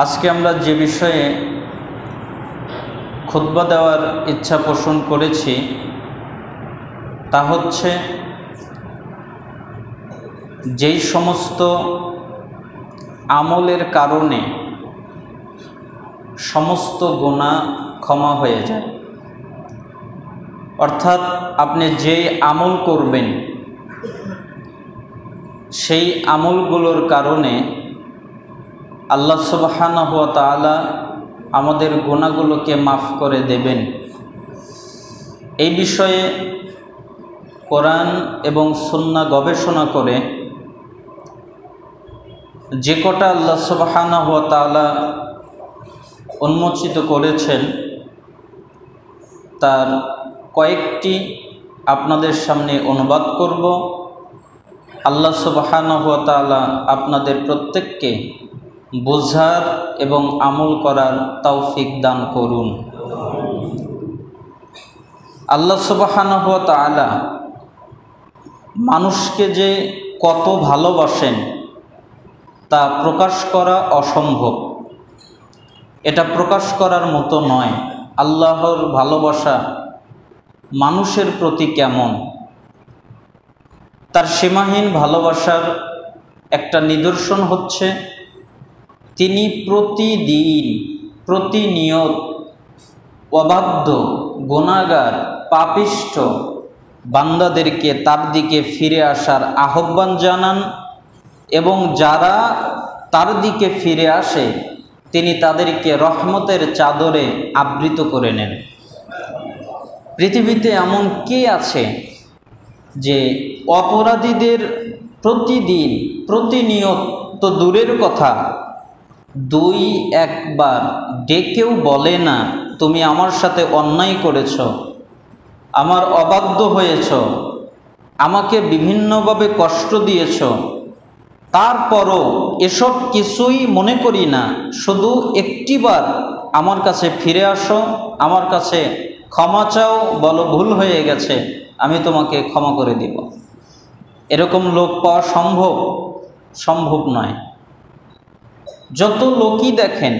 আজকে আমরা যে বিষয়ে খুতবা দেওয়ার ইচ্ছা পোষণ করেছি তা হচ্ছে যেই সমস্ত আমলের কারণে সমস্ত গুনাহ ক্ষমা হয়ে যায়। অর্থাৎ আপনি যেই আমল করবেন সেই আমলগুলোর কারণে আল্লাহ সুবহানাহু ওয়া তাআলা আমাদের গুনাহগুলোকে মাফ করে দেবেন। এই বিষয়ে কোরআন এবং সুন্নাহ গবেষণা করে যে কটা আল্লাহ সুবহানাহু ওয়া তাআলা উন্মোচিত করেছেন তার কয়েকটি আপনাদের সামনে অনুবাদ করব। আল্লাহ সুবহানাহু ওয়া তাআলা আপনাদের প্রত্যেককে বোঝার এবং আমল করার তৌফিক দান করুন। আল্লাহ সুবহানাহু ওয়া তাআলা মানুষকে যে কত ভালোবাসেন তা প্রকাশ করা অসম্ভব। এটা প্রকাশ করার মতো নয়। আল্লাহর ভালোবাসা মানুষের প্রতি কেমন, তার সীমাহীন ভালোবাসার একটা নিদর্শন হচ্ছে তিনি প্রতিদিন প্রতিনিয়ত অবাধ্য গুনাহগার পাপিষ্ঠ বান্দাদেরকে তার দিকে ফিরে আসার আহ্বান জানান এবং যারা তার দিকে ফিরে আসে তিনি তাদেরকে রহমতের চাদরে আবৃত করে নেন। পৃথিবীতে এমন কে আছে যে অপরাধীদের প্রতিদিন প্রতিনিয়ত তো দূরের কথা, দুই একবার ডেকেও বলে না তুমি আমার সাথে অন্যায় করেছ, আমার অবাধ্য হয়েছ, আমাকে বিভিন্নভাবে কষ্ট দিয়েছ, তারপরও এসব কিছুই মনে করি না, শুধু একটিবার আমার কাছে ফিরে আসো, আমার কাছে ক্ষমা চাও, বলো ভুল হয়ে গেছে, আমি তোমাকে ক্ষমা করে দিব। এরকম লোক পাওয়া সম্ভব নয়। যত লোকই দেখেন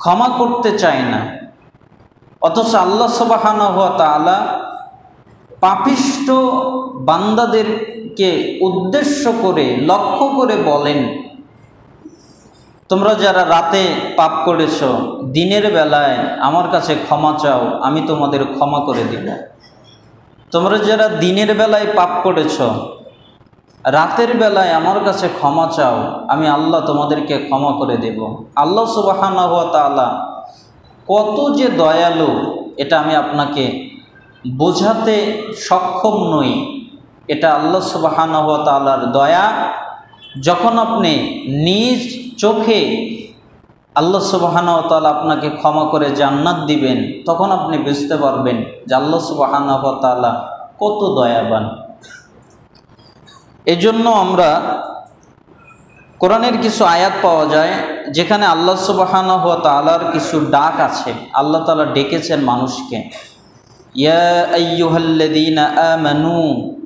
ক্ষমা করতে চায় না, অথচ আল্লাহ সুবহানাহু ওয়া তাআলা পাপিষ্ঠ বান্দাদেরকে উদ্দেশ্য করে লক্ষ্য করে বলেন তোমরা যারা রাতে পাপ করেছ দিনের বেলায় আমার কাছে ক্ষমা চাও, আমি তোমাদের ক্ষমা করে দিব। তোমরা যারা দিনের বেলায় পাপ করেছ রাতের বেলায় আমার কাছে ক্ষমা চাও, আমি আল্লাহ তোমাদেরকে ক্ষমা করে দেব। আল্লাহ সুবহানাহু ওয়া তাআলা কত যে দয়ালু এটা আমি আপনাকে বোঝাতে সক্ষম নই। এটা আল্লাহ সুবহানাহু ওয়া তাআলার দয়া। যখন আপনি নিজ চোখে আল্লাহ সুবহানাহু ওয়া তাআলা আপনাকে ক্ষমা করে জান্নাত দিবেন তখন আপনি বুঝতে পারবেন যে আল্লাহ সুবহানাহু ওয়া তাআলা কত দয়াবান। এজন্য আমরা কোরআনের কিছু আয়াত পাওয়া যায় যেখানে আল্লাহ সুবহানাহু ওয়া তাআলার কিছু ডাক আছে। আল্লাহ তাআলা ডেকেছেন মানুষকে, ইয়া আইয়ুহাল্লাযীনা আমানু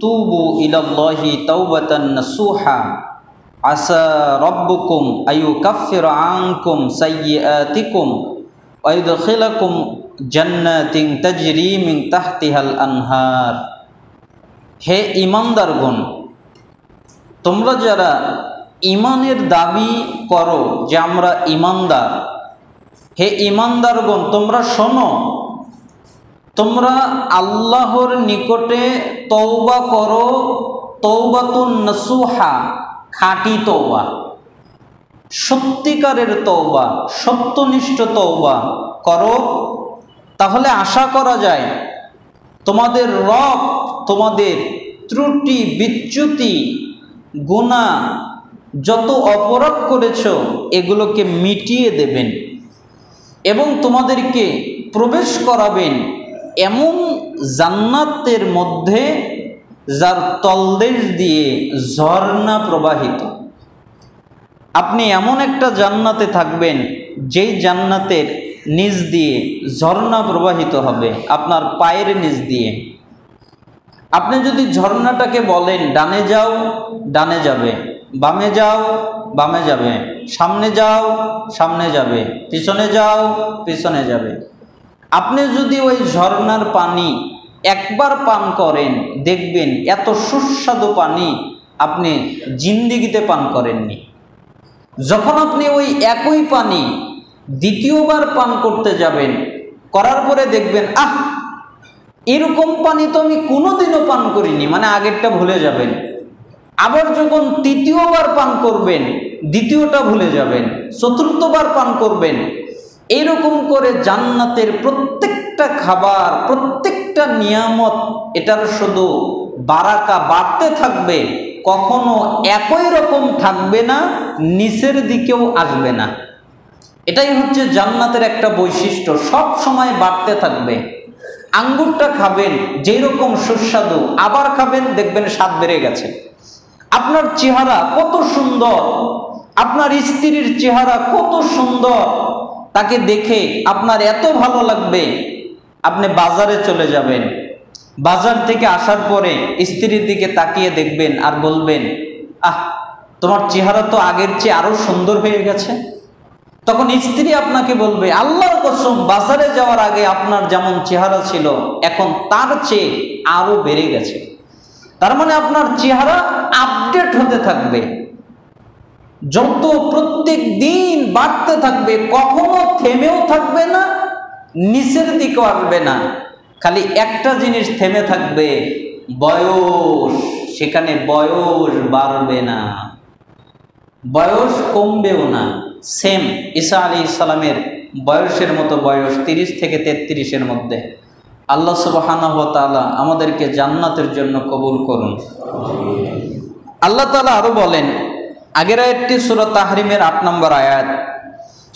তুবু ইলাল্লাহি তাওবাতান নাসুহা আসা রাব্বুকুম আইয়ুকাফফিরা আনকুম সাইয়্যাতিকুম ওয়া ইউদখিলাকুম জান্নাতিন তাজরি মিন তাহতিহাল আনহার। হে ঈমানদারগণ, তোমরা যারা ঈমানের দাবি করো যে আমরা ঈমানদার, হে ঈমানদারগণ তোমরা শোনো, তোমরা আল্লাহর নিকটে তওবা করো, তওবাতুন নাসুহা, খাঁটি তওবা, সত্যিকারের তওবা, সত্যনিষ্ঠ তওবা করো। তাহলে আশা করা যায় তোমাদের রব তোমাদের ত্রুটি বিচ্যুতি গুনাহ যত অপরাধ করেছ এগুলোকে মিটিয়ে দেবেন এবং তোমাদেরকে প্রবেশ করাবেন এমন জান্নাতের মধ্যে যার তলদেশ দিয়ে ঝর্ণা প্রবাহিত। আপনি এমন একটা জান্নাতে থাকবেন যেই জান্নাতের নিচ দিয়ে ঝর্ণা প্রবাহিত হবে আপনার পায়ের নিচ দিয়ে। আপনি যদি ঝর্ণাটাকে বলেন ডানে যাও ডানে যাবে, বামে যাও বামে যাবে, সামনে যাও, সামনে যাবে, পিছনে যাও, পিছনে যাবে। আপনি যদি ওই ঝর্ণার পানি একবার পান করেন, দেখবেন এত সুস্বাদু পানি আপনি জিন্দেগিতে পান করেননি। যখন আপনি ওই একই পানি দ্বিতীয়বার পান করতে যাবেন, করার পরে দেখবেন এরকম পানি তো আমি কোনোদিনও পান করিনি, মানে আগেরটা ভুলে যাবেন। আবার যখন তৃতীয়বার পান করবেন, দ্বিতীয়টা ভুলে যাবেন, চতুর্থবার পান করবেন। এইরকম করে জান্নাতের প্রত্যেকটা খাবার, প্রত্যেকটা নিয়ামত, এটার শুধু বারাকা বাড়তে থাকবে, কখনো একই রকম থাকবে না, নিচের দিকেও আসবে না। এটাই হচ্ছে জান্নাতের একটা বৈশিষ্ট্য, সব সময় বাড়তে থাকবে। আঙ্গুরটা খাবেন, যেই রকম সুস্বাদু, আবার খাবেন, দেখবেন স্বাদ বেড়ে গেছে। আপনার চেহারা কত সুন্দর, আপনার স্ত্রীর চেহারা কত সুন্দর, তাকে দেখে আপনার এত ভালো লাগবে, আপনি বাজারে চলে যাবেন, বাজার থেকে আসার পরে স্ত্রীর দিকে তাকিয়ে দেখবেন আর বলবেন, তোমার চেহারা তো আগের চেয়ে আরো সুন্দর হয়ে গেছে। তখন স্ত্রী আপনাকে বলবে, আল্লাহর কসম, বাজারে যাওয়ার আগে আপনার যেমন চেহারা ছিল এখন তার চেয়ে আরো বেড়ে গেছে। তার মানে আপনার চেহারা আপডেট হতে থাকবে, যত প্রত্যেক দিন বাড়তে থাকবে, কখনো থেমেও থাকবে না, নিচের দিকেও আসবে না। খালি একটা জিনিস থেমে থাকবে, বয়স। সেখানে বয়স বাড়বে না, বয়স কমবেও না। সেম ঈসা আলাইহিস সালামের বয়সের মতো বয়স, 30 থেকে 33-এর মধ্যে। আল্লাহ সুবহানাহু ওয়া তাআলা আমাদেরকে জান্নাতের জন্য কবুল করুন। আল্লাহ তাআলা আরো বলেন, আগের আয়াতটি সূরা তাহরিমের 8 নম্বর আয়াত,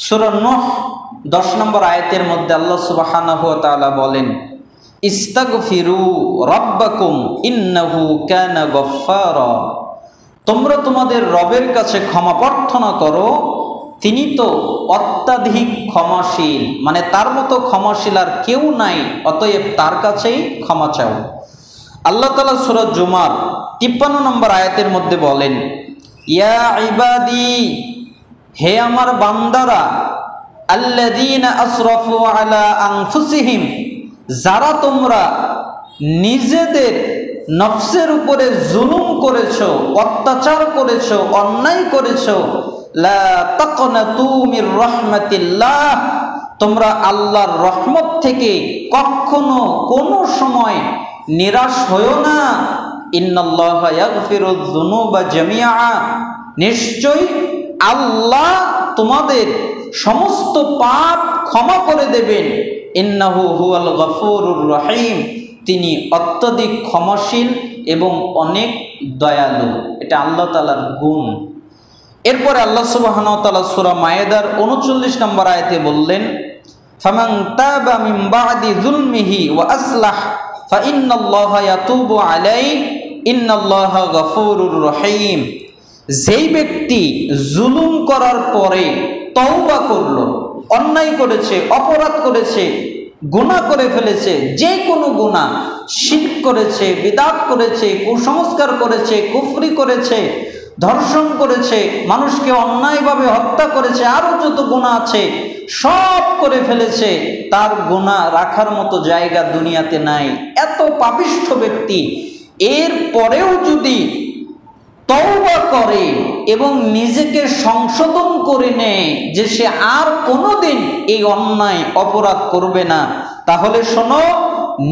সূরা নূহ 10 নম্বর আয়াতের মধ্যে আল্লাহ সুবহানাহু ওয়া তাআলা বলেন, ইস্তাগফিরু রাব্বাকুম ইন্নাহু কানা গফফারা। তোমরা তোমাদের রবের কাছে ক্ষমা প্রার্থনা করো, তিনি তো অত্যাধিক ক্ষমাশীল, মানে তার মতো ক্ষমাশীল আর কেউ নাই, অতএব তার কাছেই ক্ষমা চাও। আল্লাহ তাআলা সূরা জুমার 53 নম্বর আয়াতের মধ্যে বলেন, ইয়া ইবাদি, হে আমার বান্দারা, আল্লাযীনা আসরাফু আলা আনফুসিহিম, যারা তোমরা নিজেদের নফসের উপরে জুলুম করেছো, অত্যাচার করেছো, অন্যায় করেছো, লা তাকনাতু মির রাহমাতিল্লাহ, তোমরা আল্লাহর রহমত থেকে কখনো কোনো সময় নিরাশ হয়ো না। ইন্নাল্লাহা ইয়াগফিরুয যুনুবা জামিআ, নিশ্চয়ই আল্লাহ তোমাদের সমস্ত পাপ ক্ষমা করে দেবেন। ইন্নাহু হুয়াল গফুরুর রহিম, তিনি অত্যধিক ক্ষমাশীল এবং অনেক দয়ালু। এটা আল্লাহ তাআলার গুণ। এরপরে আল্লাহ সুবহানাহু ওয়া তাআলা সূরা মায়েদার 39 নম্বর আয়াতে বললেন, ফামান তাবা মিন বা'দি যুলমিহি ওয়া আসলাহ ফাইন্নাল্লাহা ইয়াতুবু আলাইহি ইন্নাল্লাহা গফুরুর রহিম। যেই ব্যক্তি জুলুম করার পরে তওবা করলো, অন্যায় করেছে, অপরাধ করেছে, গুনাহ করে ফেলেছে, যে কোনো গুনাহ, শিরক করেছে, বিদআত করেছে, কুসংস্কার করেছে, কুফরি করেছে, ধর্ষণ করেছে, মানুষকে অন্যায়ভাবে হত্যা করেছে, আরো যত গুনাহ আছে সব করে ফেলেছে, তার গুনাহ রাখার মতো জায়গা দুনিয়াতে নাই। এত পাপিষ্ঠ ব্যক্তি এর পরেও যদি তওবা করে এবং নিজেকে সংশোধন করে নেয় যে সে আর কোনোদিন এই অন্যায় অপরাধ করবে না, তাহলে শোনো,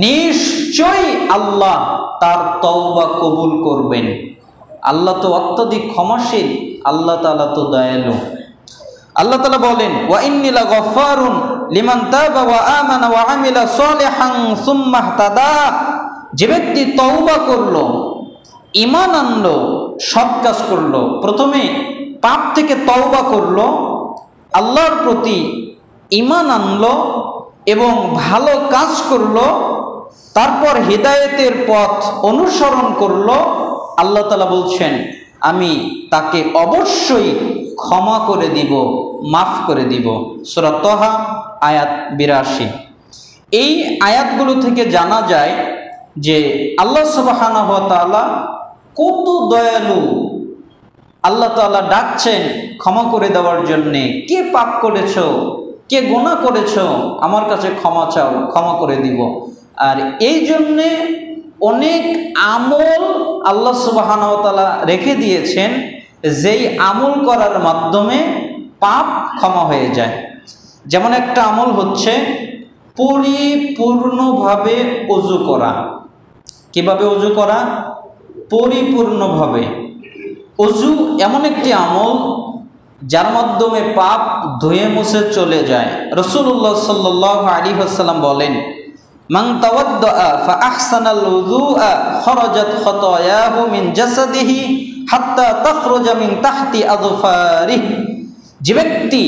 নিশ্চয়ই আল্লাহ তার তওবা কবুল করবেন। আল্লাহ তো অত্যধিক ক্ষমাশীল, আল্লাহ তাআলা তো দয়ালু। আল্লাহ তাআলা বলেন, ওয়া ইন্নী লাগাফফারুন লিমান তাবা ওয়া আমানা ওয়া আমিলা সলিহান সুম্মা ইহতাদা। যে ব্যক্তি তওবা করলো, ঈমান আনলো, সৎ কাজ করলো, প্রথমে পাপ থেকে তওবা করলো, আল্লাহর প্রতি ঈমান আনলো এবং ভালো কাজ করলো, তারপর হিদায়াতের পথ অনুসরণ করলো, আল্লাহ তাআলা বলছেন আমি তাকে অবশ্যই ক্ষমা করে দিব, মাফ করে দিব। সূরা তাহা আয়াত 82। এই আয়াতগুলো থেকে জানা যায় যে আল্লাহ সুবহানাহু ওয়া তাআলা কত দয়ালু, আল্লাহ তাআলা ডাকছেন ক্ষমা করে দেওয়ার জন্যে। কে পাপ করেছো, কে গুনাহ করেছো, আমার কাছে ক্ষমা চাও, ক্ষমা করে দিব। আর এই জন্যে অনেক আমল আল্লাহ সুবহানাহু ওয়া তাআলা রেখে দিয়েছেন, যেই আমল করার মাধ্যমে পাপ ক্ষমা হয়ে যায়। যেমন একটা আমল হচ্ছে পরিপূর্ণভাবে ওযু করা। কিভাবে ওযু করা? পরিপূর্ণভাবে। ওযু এমন একটি আমল যার মাধ্যমে পাপ ধুয়ে মুছে চলে যায়। রাসূলুল্লাহ সাল্লাল্লাহু আলাইহি ওয়াসাল্লাম বলেন, মান তাওয়াদ্দা ফা আহসানাল উযুআ খরাজাত খাতায়াহু মিন জাসাদিহি হাত্তা তাখরুজা মিন তাহতি আযফারিহি। যে ব্যক্তি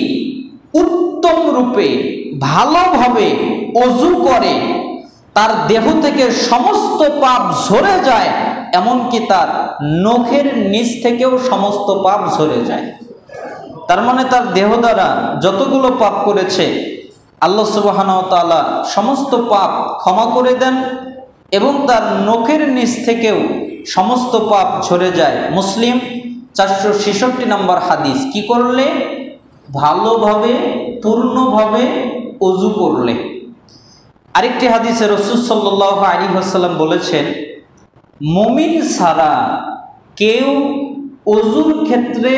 উত্তম রূপে ভালোভাবে ওযু করে, তার দেহ থেকে সমস্ত পাপ ঝরে যায়, এমনকি তার নখের নিচ থেকেও সমস্ত পাপ ঝরে যায়। তার মানে তার দেহ দ্বারা যতগুলো পাপ করেছে আল্লাহ সুবহানাহু ওয়া তাআলা সমস্ত পাপ ক্ষমা করে দেন এবং তার নখের নিচ থেকেও সমস্ত পাপ ঝরে যায়। মুসলিম 466 নম্বর হাদিস। কি করলে? ভালোভাবে পূর্ণভাবে ওযু করলে। আরেকটি হাদিসে রাসূল সাল্লাল্লাহু আলাইহি ওয়াসাল্লাম বলেছেন, মুমিন ছাড়া কেউ ওযুর ক্ষেত্রে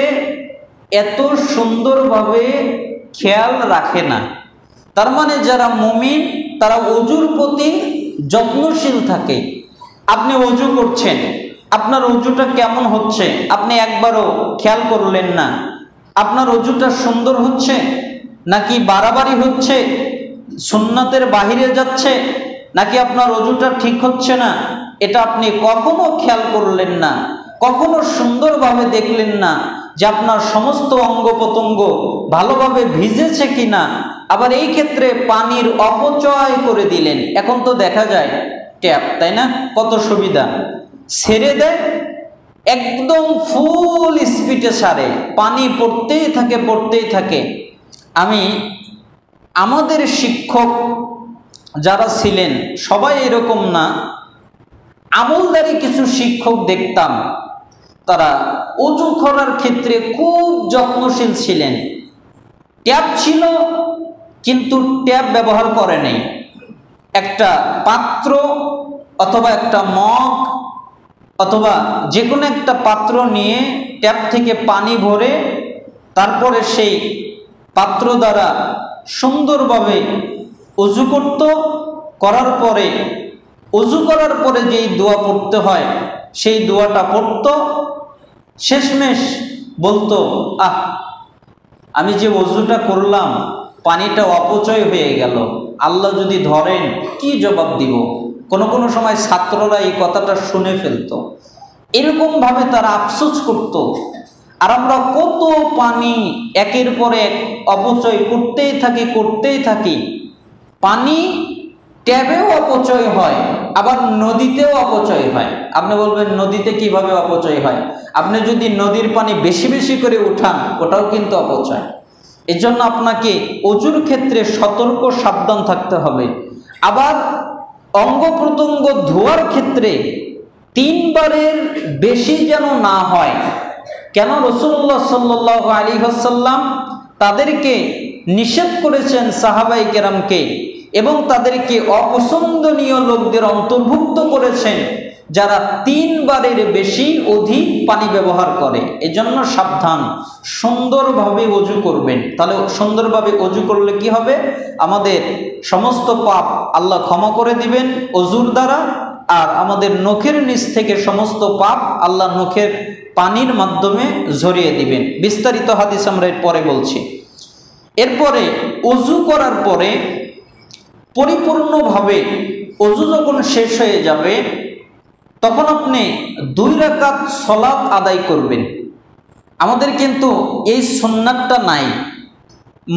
এত সুন্দরভাবে খেয়াল রাখে না। তার মানে যারা মুমিন তারা ওযুর প্রতি যত্নশীল থাকে। আপনি ওযু করছেন, আপনার ওযুটা কেমন হচ্ছে আপনি একবারও খেয়াল করলেন না। আপনার ওযুটা সুন্দর হচ্ছে নাকি বাড়াবাড়ি হচ্ছে, সুন্নাতের বাহিরে যাচ্ছে, নাকি আপনার ওযুটা ঠিক হচ্ছে না, এটা আপনি কখনো খেয়াল করলেন না, কখনো সুন্দরভাবে দেখলেন না যে আপনার সমস্ত অঙ্গ প্রত্যঙ্গ ভালোভাবে ভিজেছে কিনা। আবার এই ক্ষেত্রে পানির অপচয় করে দিলেন। এখন তো দেখা যায় ট্যাপ, তাই না, কত সুবিধা, ছেড়ে দেয় একদম ফুল স্পিডে সারে, পানি পড়তেই থাকে পড়তেই থাকে। আমি আমাদের শিক্ষক যারা ছিলেন সবাই এরকম না, আমলদারি কিছু শিক্ষক দেখতাম তারা ওযু করার ক্ষেত্রে খুব যত্নশীল ছিলেন। ট্যাপ ছিল কিন্তু ট্যাপ ব্যবহার করে নাই। একটা পাত্র অথবা একটা মগ অথবা যে কোনো একটা পাত্র নিয়ে ট্যাপ থেকে পানি ভরে তারপরে সেই পাত্র দ্বারা সুন্দরভাবে ওযু করত। করার পরে ওযু করার পরে যেই দোয়া পড়তে হয় সেই দোয়াটা পড়ত। শেষমেশ বলতো, আমি যে ওযুটা করলাম পানিটা অপচয় হয়ে গেল, আল্লাহ যদি ধরেন কি জবাব দিব। কোনো সময় ছাত্ররা এই কথাটা শুনে ফেলতো, এরকমভাবে তারা আফসোস করত। আর আমরা কত পানি একের পর এক অপচয় করতেই থাকি। পানি ট্যাবেও অপচয় হয়, আবার নদীতেও অপচয় হয়। আপনি বলবেন নদীতে কিভাবে অপচয় হয়? আপনি যদি নদীর পানি বেশি বেশি করে উঠান, ওটাও কিন্তু অপচয়। এজন্য আপনাকে ওযুর ক্ষেত্রে সতর্ক সাবধান থাকতে হবে। আবার অঙ্গ প্রত্যঙ্গ ধোয়ার ক্ষেত্রে 3 বারের বেশি যেন না হয়। কেন? রাসূলুল্লাহ সাল্লাল্লাহু আলাইহি ওয়াসাল্লাম তাদেরকে নিষেধ করেছেন সাহাবায়ে কেরামকে, এবং তাদেরকে অপছন্দনীয় লোকদের অন্তর্ভুক্ত করেছেন যারা 3 বারের বেশি অধিক পানি ব্যবহার করে। এজন্য সাবধান, সুন্দরভাবে ওযু করবেন। তাহলে সুন্দরভাবে ওযু করলে কি হবে? আমাদের সমস্ত পাপ আল্লাহ ক্ষমা করে দিবেন ওযুর দ্বারা, আর আমাদের নখের নিচ থেকে সমস্ত পাপ আল্লাহ নখের পানির মাধ্যমে ঝরিয়ে দিবেন। বিস্তারিত হাদিস আমরা এর পরে বলছি। এরপরে ওযু করার পরে পরিপূর্ণভাবে ওযু যখন শেষ হয়ে যাবে তখন আপনি 2 রাকাত সালাত আদায় করবেন। আমাদের কিন্তু এই সুন্নাতটা নাই,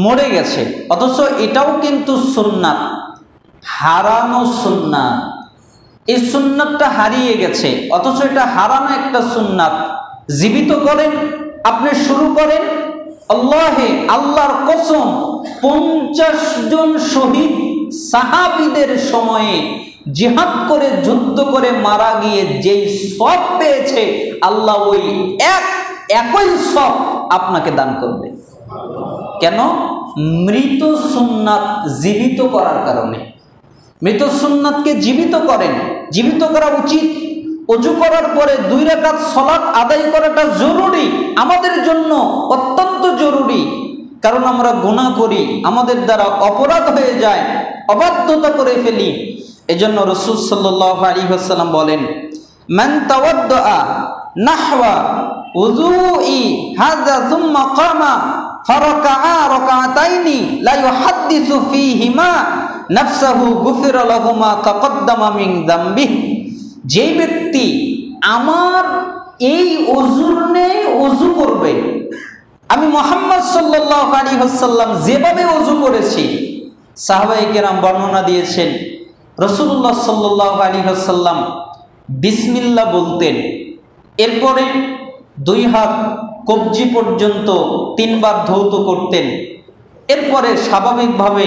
মরে গেছে। অথচ এটাও কিন্তু সুন্নাত, হারানো সুন্নাত। এই সুন্নাতটা হারিয়ে গেছে, অথচ এটা হারানো একটা সুন্নাত জীবিত করেন। আপনি শুরু করেন, আল্লাহর কসম 50 জন শহীদ সাহাবীদের সময়ে জিহাদ করে যুদ্ধ করে মারা গিয়ে যেই সওয়াব পেয়েছে, আল্লাহ ওই এক একই সব আপনাকে দান করবে। কেন? মৃত সুন্নাত জীবিত করার কারণে। মৃত সুন্নাতকে জীবিত করেন, জীবিত করা উচিত। ওযু করার পরে 2 রাকাত সালাত আদায় করাটা জরুরি, আমাদের জন্য অত্যন্ত জরুরি। কারণ আমরা গুনাহ করি, আমাদের দ্বারা অপরাধ হয়ে যায়, অবাধ্যতা করে ফেলি। এজন্য রাসূল সাল্লাল্লাহু আলাইহি ওয়াসাল্লাম বলেন, মান তাওয়াদ্দা নাহওয়া উযুই হাযা সুম্মা কামা ফারাকাআ রাকাতাইনি লা ইউহাদ্দিসু ফীহিমা নাফসাহু গুফিরা লাহু মা তাকদ্দামা মিন যামবিহি। যে ব্যক্তি আমার এই ওযুর নেই ওযু করবে, আমি মুহাম্মদ সাল্লাল্লাহু আলাইহি ওয়াসাল্লাম যেভাবে ওযু করেছি, সাহাবায়ে কেরাম বর্ণনা দিয়েছেন রাসূলুল্লাহ সাল্লাল্লাহু আলাইহি ওয়াসাল্লাম বিসমিল্লাহ বলতেন, এরপরে 2 হাত কবজি পর্যন্ত 3 বার ধৌত করতেন, এরপরে স্বাভাবিকভাবে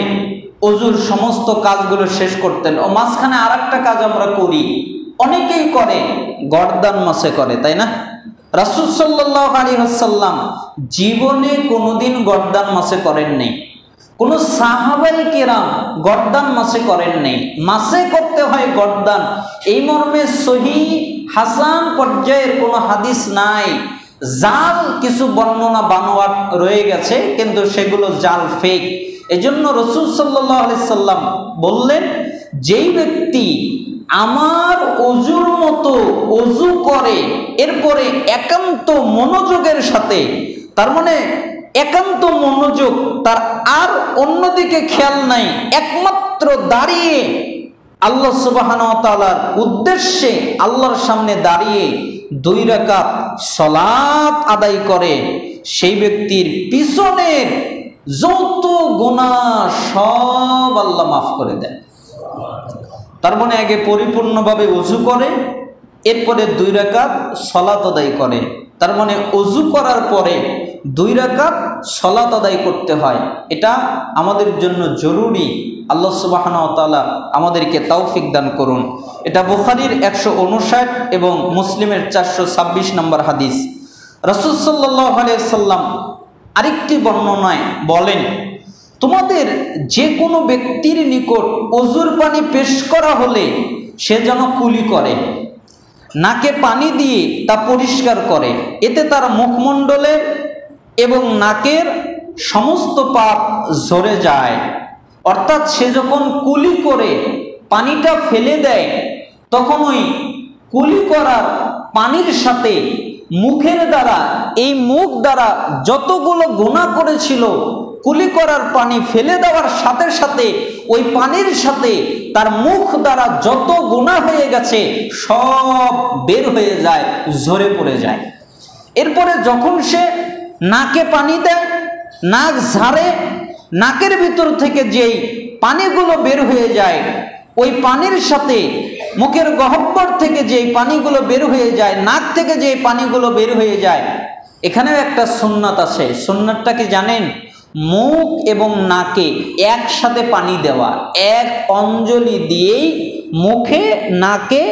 ওযুর সমস্ত কাজগুলো শেষ করতেন। ও মাঝখানে আরেকটা কাজ আমরা করি, অনেকেই করে, গর্দান মাসে করে, তাই না? রাসূল সাল্লাল্লাহু আলাইহি ওয়াসাল্লাম জীবনে কোনোদিন গর্দান মাসে করেন নাই। কোন সাহাবায়ে কেরাম গর্দান মাসে করেন নাই। মাসে করতে হয় গর্দান, এই মর্মে সহিহ হাসান পর্যায়ের কোনো হাদিস নাই। জাল কিছু বর্ণনা বানোয়াট রয়ে গেছে, কিন্তু সেগুলো জাল, ফেক। এজন্য রাসূল সাল্লাল্লাহু আলাইহি সাল্লাম বললেন, যেই ব্যক্তি আমার ওযুর মতো ওযু করে, এরপরে একান্ত মনোযোগের সাথে, তার মানে একান্ত মনোযোগ, তার আর অন্যদিকে খেয়াল নাই, একমাত্র দাঁড়িয়ে আল্লাহ সুবহানাহু ওয়া তাআলার উদ্দেশ্যে আল্লাহর সামনে দাঁড়িয়ে 2 রাকাত সালাত আদায় করে, সেই ব্যক্তির পিছনের যত গুনাহ সব আল্লাহ মাফ করে দেন। তার মানে আগে পরিপূর্ণভাবে ওযু করে, এরপরে 2 রাকাত সালাত আদায় করে। তার মানে ওযু করার পরে 2 রাকাত সালাত আদায় করতে হয়। এটা আমাদের জন্য জরুরি। আল্লাহ সুবহানাহু ওয়া তাআলা আমাদেরকে তৌফিক দান করুন। এটা বুখারীর 159 এবং মুসলিমের 426 নম্বর হাদিস। রাসূল সাল্লাল্লাহু আলাইহি ওয়াসাল্লাম আরেকটি বর্ণনায় বলেন, তোমাদের যে কোনো ব্যক্তির নিকট ওযুর পানি পেশ করা হলে সে যেন কুলি করে, নাকে পানি দিয়ে তা পরিষ্কার করে, এতে তার মুখমণ্ডলের এবং নাকের সমস্ত পাপ ঝরে যায়। অর্থাৎ সে যখন কুলি করে পানিটা ফেলে দেয়, তখন ওই কুলি করার পানির সাথে মুখের দ্বারা, এই মুখ দ্বারা যতগুলো গুনাহ করেছিল, কুলি করার পানি ফেলে দেওয়ার সাথে সাথে ওই পানির সাথে তার মুখ দ্বারা যত গুনাহ হয়ে গেছে সব বের হয়ে যায়, ঝরে পড়ে যায়। এরপরে যখন সে নাকে পানি দেয়, নাক ঝাড়ে, নাকের ভিতর থেকে যেই পানিগুলো বের হয়ে যায়, ওই পানির সাথে মুখের গহ্বর থেকে যেই পানিগুলো বের হয়ে যায়, নাক থেকে যেই পানিগুলো বের হয়ে যায়, এখানেও একটা সুন্নাত আছে। সুন্নাতটা কি জানেন? মুখ এবং নাকে একসাথে পানি দেওয়া, এক অঞ্জলি দিয়েই মুখে নাকে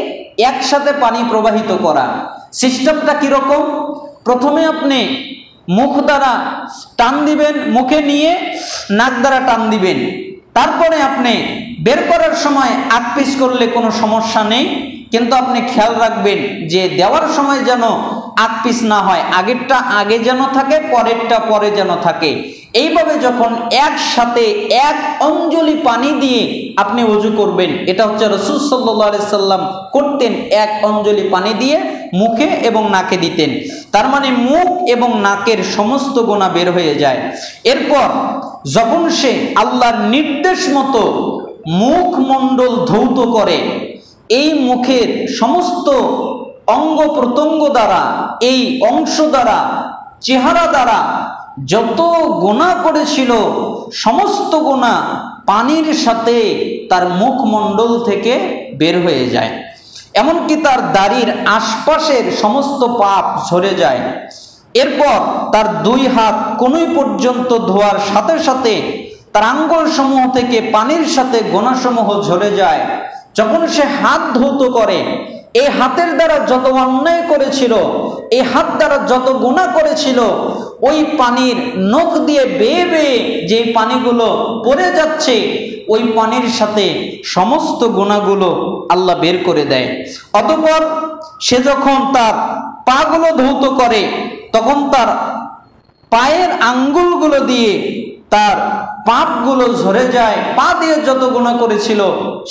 একসাথে পানি প্রবাহিত করা। সিস্টেমটা কিরকম? প্রথমে আপনি মুখ দ্বারা টান দিবেন, মুখে নিয়ে নাক দ্বারা টান দিবেন, তারপরে আপনি বের করার সময় আগ পিছ করলে কোনো সমস্যা নেই, কিন্তু আপনি খেয়াল রাখবেন যে দেওয়ার সময় যেন আগ পিছ না হয়, আগেরটা আগে যেন থাকে, পরেরটা পরে যেন থাকে। এইভাবে যখন একসাথে এক অঞ্জলি পানি দিয়ে আপনি ওযু করবেন, এটা হচ্ছে রাসূল সাল্লাল্লাহু আলাইহি সাল্লাম করতেন, এক অঞ্জলি পানি দিয়ে মুখে এবং নাকে দিতেন। তার মানে মুখ এবং নাকের সমস্ত গুনাহ বের হয়ে যায়। এরপর যখন সে আল্লাহর নির্দেশ মতো মুখমণ্ডল ধৌত করে, এই মুখের সমস্ত অঙ্গ প্রত্যঙ্গ দ্বারা, এই অংশ দ্বারা, চেহারা দ্বারা যত গুনাহ করেছিল সমস্ত গুনাহ পানির সাথে তার মুখমণ্ডল থেকে বের হয়ে যায়। এমনকি তার দাড়ির আশপাশের সমস্ত পাপ ঝরে যায়। এরপর তার 2 হাত কনুই পর্যন্ত ধোয়ার সাথে সাথে তার আঙ্গুল সমূহ থেকে পানির সাথে গুনাহসমূহ ঝরে যায়। যখন সে হাত ধৌত করে, এই হাতের দ্বারা যত অন্যায় করেছিল, এই হাত দ্বারা যত গুনাহ করেছিল, ওই পানির নখ দিয়ে বেয়ে বেয়ে যে পানিগুলো পড়ে যাচ্ছে, ওই পানির সাথে সমস্ত গুনাহগুলো আল্লাহ বের করে দেয়। অতঃপর সে যখন তার পাগুলো ধৌত করে, তখন তার পায়ের আঙ্গুলগুলো দিয়ে তার পাপগুলো ঝরে যায়, পা দিয়ে যত গুনাহ করেছিল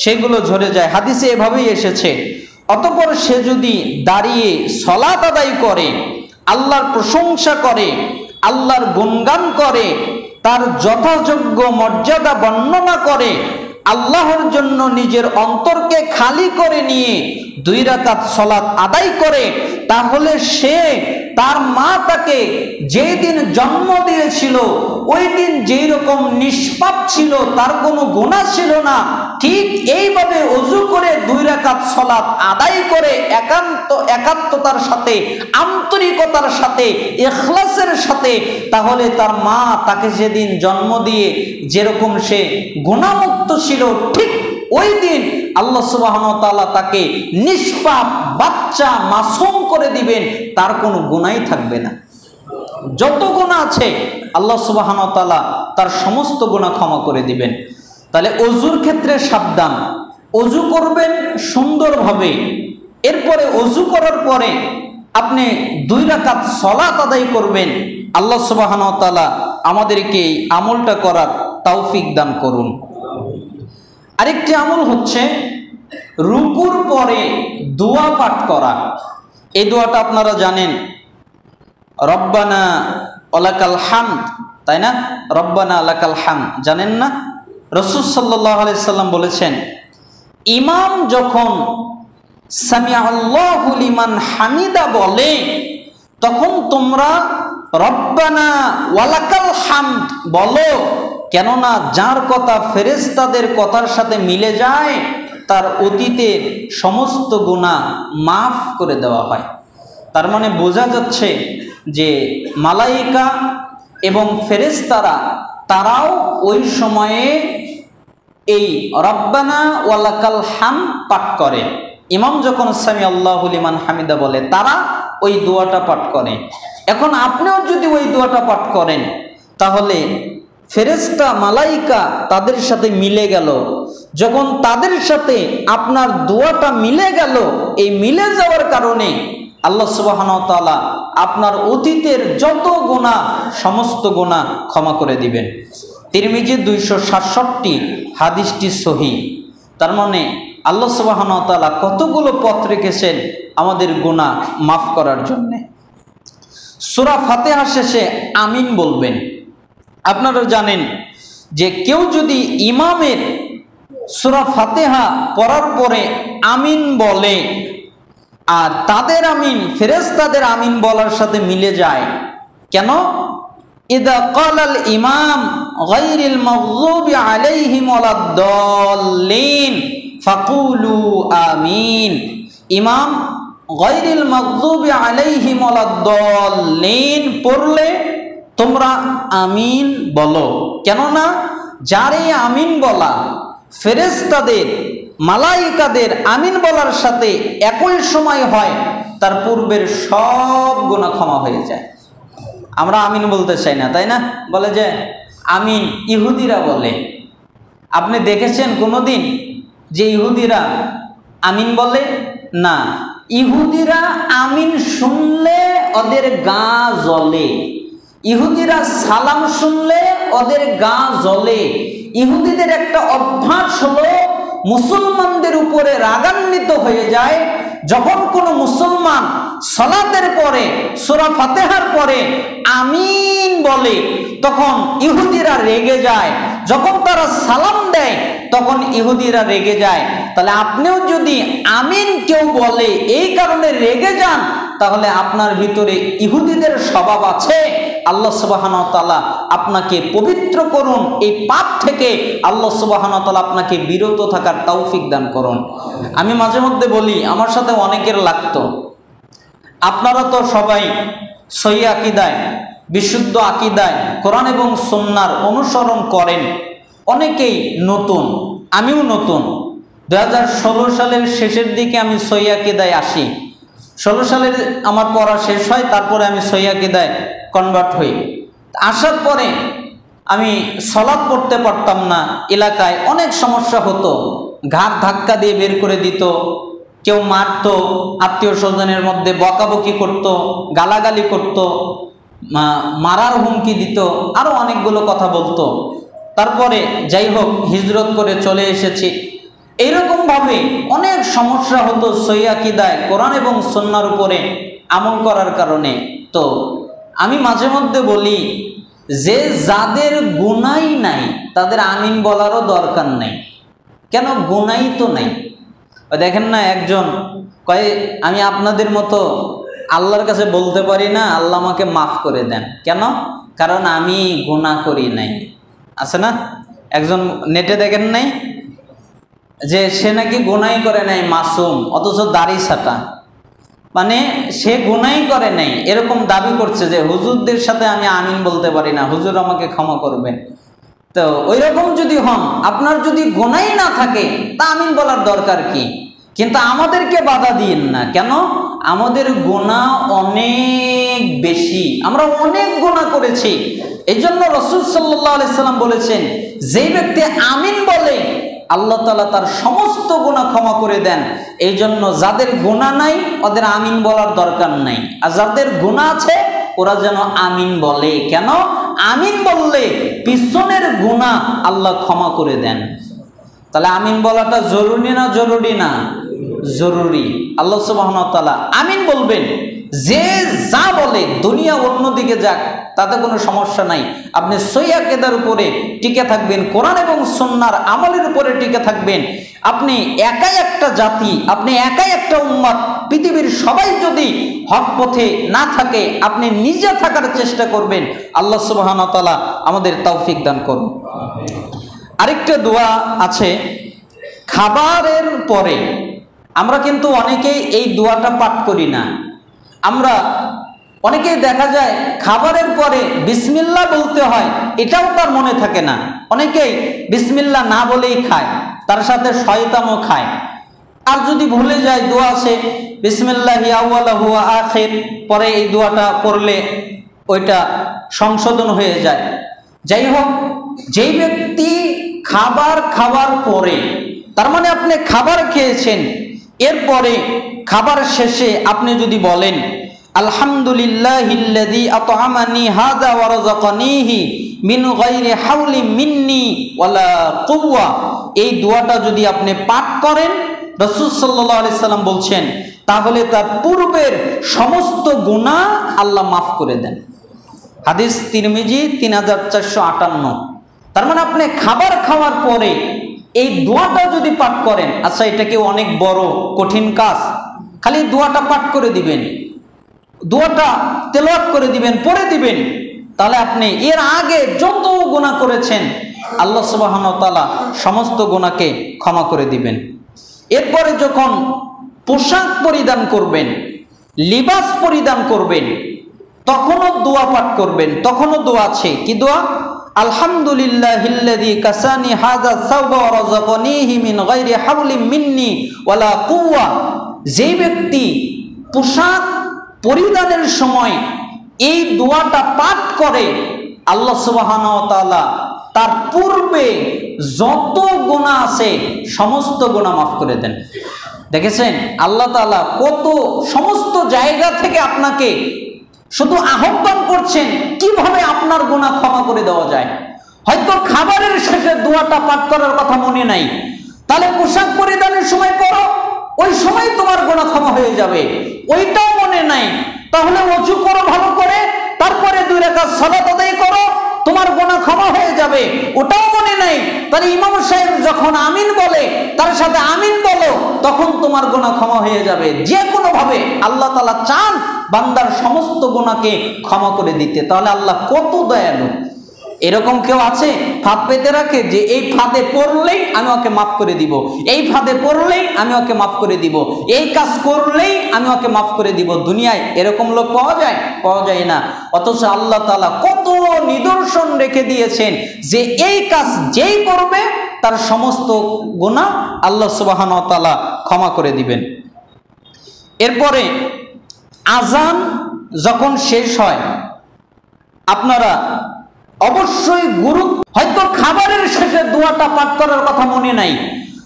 সেগুলো ঝরে যায়। হাদিসে এভাবেই এসেছে। অতঃপর সে যদি দাঁড়িয়ে সালাত আদায় করে, আল্লাহর প্রশংসা করে, আল্লাহর গুণগান করে, তার যথাযোগ্য মর্যাদা বর্ণনা করে, আল্লাহর জন্য নিজের অন্তরকে খালি করে নিয়ে 2 রাকাত সালাত আদায় করে, তাহলে সে তার মা তাকে যেই দিন জন্ম দিয়েছিল ওই দিন যেই রকম নিষ্পাপ ছিল, তার কোনো গুনাহ ছিল না, ঠিক এইভাবে ওযু করে 2 রাকাত সালাত আদায় করে একাত্মতার সাথে, আন্তরিকতার সাথে, ইখলাসের সাথে, তাহলে তার মা তাকে যেদিন জন্ম দিয়ে যেরকম সে গুনাহমুক্ত ছিল, ঠিক ওই দিন আল্লাহ সুবহানাহু ওয়া তাআলা তাকে নিষ্পাপ বাচ্চা মাসুম করে দিবেন, তার কোনো গুনাহই থাকবে না। যত গুনাহ আছে আল্লাহ সুবহানাহু ওয়া তাআলা তার সমস্ত গুনাহ ক্ষমা করে দিবেন। তাহলে ওযুর ক্ষেত্রে সাবধান, ওযু করবেন সুন্দরভাবে। এরপরে ওযু করার পরে আপনি 2 রাকাত সালাত আদায় করবেন। আল্লাহ সুবহানাহু ওয়া তাআলা আমাদেরকে এই আমলটা করার তৌফিক দান করুন। আরেকটি আমল হচ্ছে রুকুর পরে দোয়া পাঠ করা। এই দোয়াটা আপনারা জানেন, রব্বানা ওয়ালাকাল হামদ, তাই না? রব্বানা লাকাল হামদ জানেন না? রাসূল সাল্লাল্লাহু আলাইহি সাল্লাম বলেছেন, ইমাম যখন সামিআল্লাহু লিমান হামিদা বলে, তখন তোমরা রব্বানা ওয়ালাকাল হামদ বলো। কেননা যার কথা ফেরেশতাদের কথার সাথে মিলে যায়, তার অতীতের সমস্ত গুনাহ মাফ করে দেওয়া হয়। তার মানে বোঝা যাচ্ছে যে মালাইকা এবং ফেরেশতারা তারাও ওই সময়ে এই রব্বানা ওয়ালাকাল হামদ পাঠ করে। ইমাম যখন সামিআল্লাহু লিমান হামিদা বলে, তারা ওই দোয়াটা পাঠ করে। এখন আপনিও যদি ওই দোয়াটা পাঠ করেন, তাহলে ফেরেশতা মালাইকা তাদের সাথে মিলে গেল। যখন তাদের সাথে আপনার দোয়াটা মিলে গেল, এই মিলে যাওয়ার কারণে আল্লাহ সুবহানাহু ওয়া তাআলা আপনার অতীতের যত গুনাহ, সমস্ত গুনাহ ক্ষমা করে দিবেন। তিরমিজি 267, হাদিসটি সহিহ। তার মানে আল্লাহ সুবহানাহু ওয়া তাআলা কতগুলো পথ রেখেছেন আমাদের গুনাহ মাফ করার জন্য। সূরা ফাতিহা শেষে আমিন বলবেন। আপনারা জানেন যে কেউ যদি ইমামের সূরা ফাতিহা পড়ার পরে আমিন বলে, আর তাদের আমিন ফেরেশতাদের আমিন বলার সাথে মিলে যায়, কেন? ইদা ক্বালাল ইমাম গায়রিল মাগযুবি আলাইহিম ওয়ালাদ-দাল্লিন ফাকুলু আমিন। ইমাম গায়রিল মাগযুবি আলাইহিম ওয়ালাদ-দাল্লিন পড়লে তোমরা আমিন বলো। কেননা যার এই আমিন বলা ফেরেশতাদের, মালাইকাদের আমিন বলার সাথে একই সময় হয়, তার পূর্বের সব গুনাহ ক্ষমা হয়ে যায়। আমরা আমিন বলতে চাই না, তাই না? বলে যে আমিন ইহুদিরা বলে। আপনি দেখেছেন কোনোদিন যে ইহুদিরা আমিন বলে? না, ইহুদিরা আমিন শুনলে ওদের গা জ্বলে। ইহুদিরা সালাম শুনলে ওদের গা জ্বলে। ইহুদিদের একটা অভ্যাস হলো মুসলমানদের উপরে রাগান্বিত হয়ে যায় যখন কোনো মুসলমান সালাতের পরে সূরা ফাতিহার পরে আমিন বলে, তখন ইহুদিরা রেগে যায়। যখন তারা সালাম দেয় তখন ইহুদিরা রেগে যায়। তাহলে আপনিও যদি আমিন কেউ বলে এই কারণে রেগে যান, তাহলে আপনার ভিতরে ইহুদিদের স্বভাব আছে। আল্লাহ সুবহানাহু ওয়া তাআলা আপনাকে পবিত্র করুন, এই পাপ থেকে আল্লাহ সুবহানাহু ওয়া তাআলা আপনাকে বিরত থাকার তৌফিক দান করুন। আমি মাঝে মধ্যে বলি, আমার সাথে অনেকের লাগতো, আপনারা তো সবাই সহিহ আকীদায়, বিশুদ্ধ আকীদায় কোরআন এবং সুন্নাহর অনুসরণ করেন। অনেকেই নতুন, আমিও নতুন। 2016 সালের শেষের দিকে আমি সহিহ আকীদায় আসি। 16 সালের আমার পড়া শেষ হয়, তারপরে আমি সহিহ আকীদায় কনভার্ট হই। আসার পরে আমি সালাত পড়তে পারতাম না, এলাকায় অনেক সমস্যা হতো, ঘাট ধাক্কা দিয়ে বের করে দিত, কেউ মারতো, আত্মীয় স্বজনের মধ্যে বকাবকি করত, গালাগালি করত, মারার হুমকি দিত, আরও অনেকগুলো কথা বলতো। তারপরে যাই হোক হিজরত করে চলে এসেছি। এইরকমভাবে অনেক সমস্যা হতো সহিহ আকীদায় কোরআন এবং সুন্নাহর উপরে আমল করার কারণে। তো আমি মাঝে মধ্যে বলি যে যাদের গুনাই নাই তাদের আমিন বলারও দরকার নাই। কেন? গুনাই তো নাই। দেখেন না, একজন কয় আমি আপনাদের মতো আল্লাহর কাছে বলতে পারি না আল্লাহ আমাকে মাফ করে দেন। কেন? কারণ আমি গুনাহ করি নাই। আছে না একজন নেটে, দেখেন নাই যে সে নাকি গুনাই করে নাই, মাসুম, অথচ দাড়ি ছাটা, মানে সে গুনাই করে নাই এরকম দাবি করছে যে হুজুরদের সাথে আমি আমিন বলতে পারি না, হুজুর আমাকে ক্ষমা করবেন। তো ওই রকম যদি হন, আপনার যদি গুনাই না থাকে তা আমিন বলার দরকার কি? কিন্তু আমাদেরকে বাধা দিয়েন না। কেন? আমাদের গুনাহ অনেক বেশি, আমরা অনেক গুনাহ করেছি। এই জন্য রাসূল সাল্লাল্লাহু আলাইহি সাল্লাম বলেছেন, যে ব্যক্তি আমিন বলে আল্লাহ তাআলা তার সমস্ত গুনাহ ক্ষমা করে দেন। এই জন্য যাদের গুনাহ নাই ওদের আমিন বলার দরকার নাই, আর যাদের গুনাহ আছে ওরা যেন আমিন বলে। কেন? আমিন বললে পিছনের গুনাহ আল্লাহ ক্ষমা করে দেন। তাহলে আমিন বলাটা জরুরি না জরুরি না? জরুরি। আল্লাহ সুবহানাহু ওয়া তাআলা আমিন বলবেন। যে যা বলে দুনিয়া অন্যদিকে যাক, তাতে কোনো সমস্যা নাই। আপনি সহিহ আকীদার উপরে টিকে থাকবেন, কোরআন এবং সুন্নাহর আমলের উপরে টিকে থাকবেন। আপনি একাই একটা জাতি, আপনি একাই একটা উম্মত। পৃথিবীর সবাই যদি হক পথে না থাকে, আপনি নিজে থাকার চেষ্টা করবেন। আল্লাহ সুবহানাহু ওয়া তাআলা আমাদের তৌফিক দান করুন। আরেকটা দোয়া আছে খাবারের পরে। আমরা কিন্তু অনেকেই এই দোয়াটা পাঠ করি না। আমরা অনেকেই দেখা যায় খাবারের পরে বিসমিল্লাহ বলতে হয়, এটাও তার মনে থাকে না। অনেকেই বিসমিল্লাহ না বলেই খায়, তার সাথে শয়তানও খায়। আর যদি ভুলে যায় দোয়া আছে বিসমিল্লাহি আউয়ালুহু ওয়া আখির, পরে এই দোয়াটা পড়লে ওইটা সংশোধন হয়ে যায়। যাই হোক, যেই ব্যক্তি খাবার খাওয়ার পরে, তার মানে আপনি খাবার খেয়েছেন, এরপরে খাবার শেষে আপনি যদি বলেন আলহামদুলিল্লাহিল্লাযী আত'আমানি হাযা ওয়া রাযাকানিহি মিন গায়রি হাওলি মিন্নি ওয়ালা কুওয়া, এই দোয়াটা যদি আপনি পাঠ করেন, রাসূল সাল্লাল্লাহু আলাইহি সাল্লাম বলছেন, তাহলে তার পূর্বের সমস্ত গুনাহ আল্লাহ মাফ করে দেন। হাদিস তিরমিজি 3458। তার মানে আপনি খাবার খাওয়ার পরে এই দোয়াটা যদি পাঠ করেন, আচ্ছা এটা কি অনেক বড় কঠিন কাজ? খালি দোয়াটা পাঠ করে দিবেন, দোয়াটা তেলাওয়াত করে দিবেন, পড়ে দিবেন, তাহলে আপনি এর আগে যত গুনাহ করেছেন আল্লাহ সুবহানাহু ওয়া তাআলা সমস্ত গুনাহকে ক্ষমা করে দিবেন। এরপরে যখন পোশাক পরিধান করবেন, লিবাস পরিধান করবেন, তখনও দোয়া পাঠ করবেন। তখনও দোয়া আছে, কি দোয়া? আলহামদুলিল্লাহিল্লাযী কাসানি হাযা সাওবা ওয়া রাযাকানিহি মিন গায়রি হাওলিন মিন্নি ওয়ালা কুওয়া। যেই ব্যক্তি পোশাক পরিধানের সময় এই দোয়াটা পাঠ করে, আল্লাহ সুবহানাহু ওয়া তাআলা তার পূর্বে যত গুনাহ আছে সমস্ত গুনাহ মাফ করে দেন। দেখেছেন আল্লাহ তাআলা কত সমস্ত জায়গা থেকে আপনাকে শুধু আহ্বান করছেন কিভাবে আপনার গুনাহ ক্ষমা করে দেওয়া যায়। হয়তো খাবারের শেষে দোয়াটা পাঠ করার কথা মনে নাই, তাহলে পোশাক পরিধানের সময় পড়ো, ওই সময় তোমার গুনাহ ক্ষমা হয়ে যাবে। ওইটাও মনে নাই, তাহলে ওযু করো ভালো করে, তারপরে 2 রাকাত সালাত আদায় করো, তোমার গুনাহ ক্ষমা হয়ে যাবে। ওটাও মনে নাই, তাহলে ইমাম সাহেব যখন আমিন বলে তার সাথে আমিন বলো, তখন তোমার গুনাহ ক্ষমা হয়ে যাবে। যে কোনো ভাবে আল্লাহ তাআলা চান বান্দার সমস্ত গুনাহকে ক্ষমা করে দিতে। তাহলে আল্লাহ কত দয়ালু। এরকম কেউ আছে ফাঁদ পেতে রাখে যে এই ফাঁদে পড়লেই আমি ওকে মাফ করে দিব, এই ফাঁদে পড়লেই আমি ওকে মাফ করে দিব, এই কাজ করলেই আমি ওকে মাফ করে দিব? দুনিয়ায় এরকম লোক পাওয়া যায়? পাওয়া যায় না। অথচ আল্লাহ তাআলা কত নিদর্শন রেখে দিয়েছেন যে এই কাজ যেই করবে তার সমস্ত গুনাহ আল্লাহ সুবহানাহু ওয়া তাআলা ক্ষমা করে দিবেন। এরপরে আজান যখন শেষ হয় আপনারা অবশ্যই হয়তো খাবারের শেষে দোয়াটা পাঠ করার কথা মনে নাই,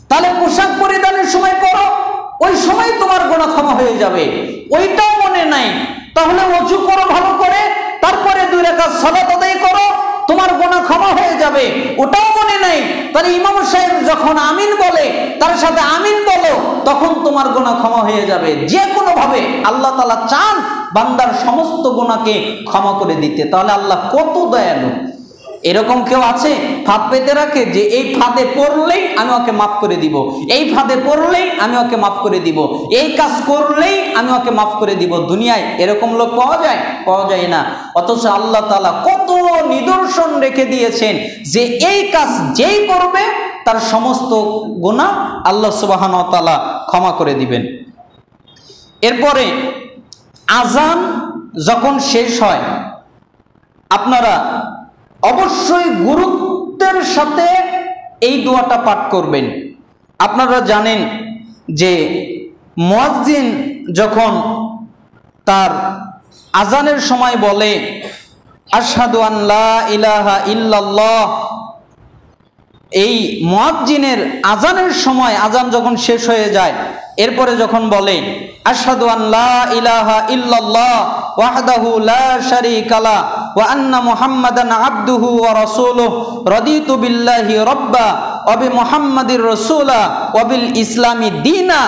তাহলে পোশাক পরিধানের সময় পড়ো, ওই সময় তোমার গুনাহ ক্ষমা হয়ে যাবে। ওইটাও মনে নাই, তাহলে ওযু করো ভালো করে, তারপরে 2 রাকাত সালাত আদায় করো, তোমার গুনাহ ক্ষমা হয়ে যাবে। ওটাও মনে নাই, তাহলে ইমাম সাহেব যখন আমিন বলে তার সাথে আমিন বলো, তখন তোমার গুনাহ ক্ষমা হয়ে যাবে। যে কোনো ভাবে আল্লাহ তাআলা চান বান্দার সমস্ত গুনাহকে ক্ষমা করে দিতে। তাহলে আল্লাহ কত দয়ালু। এরকম কেউ আছে ফাঁদ পেতে রাখে যে এই ফাঁদে পড়লেই আমি ওকে মাফ করে দিব, এই ফাঁদে পড়লেই আমি ওকে মাফ করে দিব, এই কাজ করলেই আমি ওকে মাফ করে দিব? দুনিয়ায় এরকম লোক পাওয়া যায়? পাওয়া যায় না। অথচ আল্লাহ তাআলা কত নিদর্শন রেখে দিয়েছেন যে এই কাজ যেই করবে তার সমস্ত গুনাহ আল্লাহ সুবহানাহু ওয়া তাআলা ক্ষমা করে দিবেন। এরপরে আজান যখন শেষ হয় আপনারা অবশ্যই গুরুত্বের সাথে এই দোয়াটা পাঠ করবেন। আপনারা জানেন যে মুয়াজ্জিন যখন তার আজানের সময় বলে আশহাদু আন লা ইলাহা ইল্লাল্লাহ, এই মুয়াজ্জিনের আজানের সময় আজান যখন শেষ হয়ে যায় এরপরে যখন বলে আশহাদু আন লা ইলাহা ইল্লাল্লাহ ওয়াহদাহু লা শারীকা লা ওয়া আন্না মুহাম্মাদান আবদুহু ওয়া রাসূলুহু রাদিতু বিল্লাহি রাব্বা ওয়া বি মুহাম্মাদির রাসূলা ওয়া বিল ইসলামি দীনা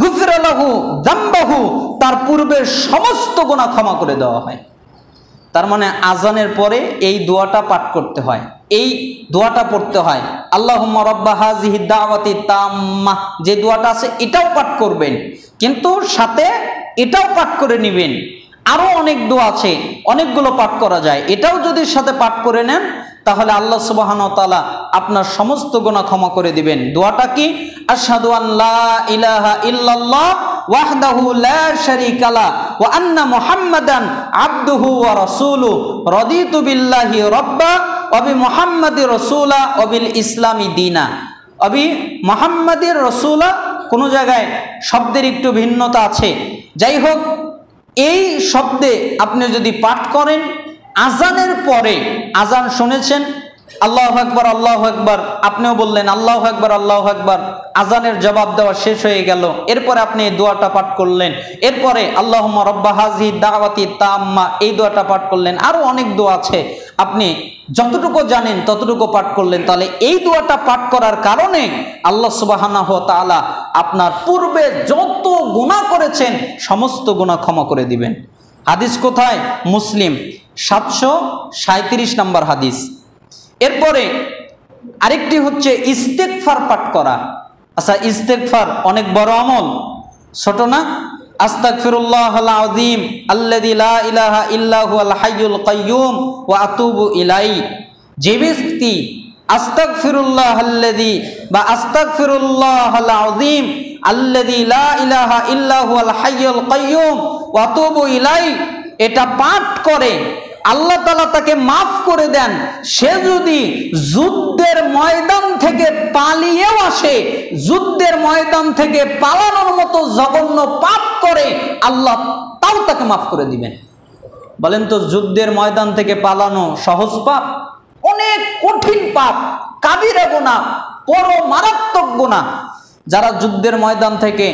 গুফিরা লাহু যামবাহু, তার পূর্বের সমস্ত গুনাহ ক্ষমা করে দেওয়া হয়। তার মানে আজানের পরে এই দোয়াটা পাঠ করতে হয়, এই দোয়াটা পড়তে হয়। আল্লাহুম্মা রাব্বা হাযিহি দাওয়াতি তাম্মা, যে দোয়াটা আছে এটাও পাঠ করবেন, কিন্তু সাথে এটাও পাঠ করে নেবেন। আরো অনেক দোয়া আছে, অনেকগুলো পাঠ করা যায়, এটাও যদি সাথে পাঠ করে নেন তাহলে আল্লাহ সুবহানাহু ওয়া তাআলা আপনার সমস্ত গুনাহ ক্ষমা করে দিবেন। দোয়াটা কি? আশহাদু আন লা ইলাহা ইল্লাল্লাহ ওয়াহদাহু লা শারীকা লা ওয়া আন্না মুহাম্মাদান আবদুহু ওয়া রাসূলুহু রাদিতু বিল্লাহি রাব্বা ওয়া বি মুহাম্মাদির রাসূলা ওয়া বিল ইসলামি দীনা। অবি মুহাম্মাদির রাসূলা কোন জায়গায় শব্দের একটু ভিন্নতা আছে, যাই হোক এই শব্দে আপনি যদি পাঠ করেন আজানের পরে, আজান শুনেছেন আল্লাহু আকবার আল্লাহু আকবার, আপনিও বললেন আল্লাহু আকবার আল্লাহু আকবার, আজানের জবাব দেওয়া শেষ হয়ে গেল, এরপরে আপনি এই দোয়াটা পাঠ করলেন, এরপরে আল্লাহুম্মা রাব্বা হাযিহি দাওয়াতি তাম্মা এই দোয়াটা পাঠ করলেন। আরো অনেক দোয়া আছে, আপনি যতটুকু জানেন ততটুকু পাঠ করলেন। তাহলে এই দোয়াটা পাঠ করার কারণে আল্লাহ সুবহানাহু ওয়া তাআলা আপনার পূর্বে যত গুনাহ করেছেন সমস্ত গুনাহ ক্ষমা করে দিবেন। হাদিস কোথায়? মুসলিম 737 নম্বর হাদিস। এরপরে আরেকটি হচ্ছে ইস্তেগফার পাঠ করা। আচ্ছা, ইস্তেগফার অনেক বড় আমল, ছোট না? আস্তাগফিরুল্লাহাল আযীম আল্লাযী লা ইলাহা ইল্লা হুয়াল হাইয়ুল কাইয়্যুম ওয়া আতুবু ইলাইহি, যে ব্যক্তি আস্তাগফিরুল্লাহাল্লাযী বা আস্তাগফিরুল্লাহাল আযীম আল্লাযী লা ইলাহা ইল্লা হুয়াল হাইয়ুল কাইয়্যুম ওয়া আতুবু ইলাইহি এটা পাঠ করে আল্লাহ তাআলা তাকে মাফ করে দেন। সে যদি যুদ্ধের ময়দান থেকে পালিয়েও আসে, যুদ্ধের ময়দান থেকে পালানোর মতো জঘন্য পাপ করে আল্লাহ তাও তাকে মাফ করে দিবেন। বলেন তো, যুদ্ধের ময়দান থেকে পালানো সহজ পাপ? অনেক কঠিন পাপ, কাবিরা গুনাহ, বড় মারাত্মক গুনাহ। যারা যুদ্ধের ময়দান থেকে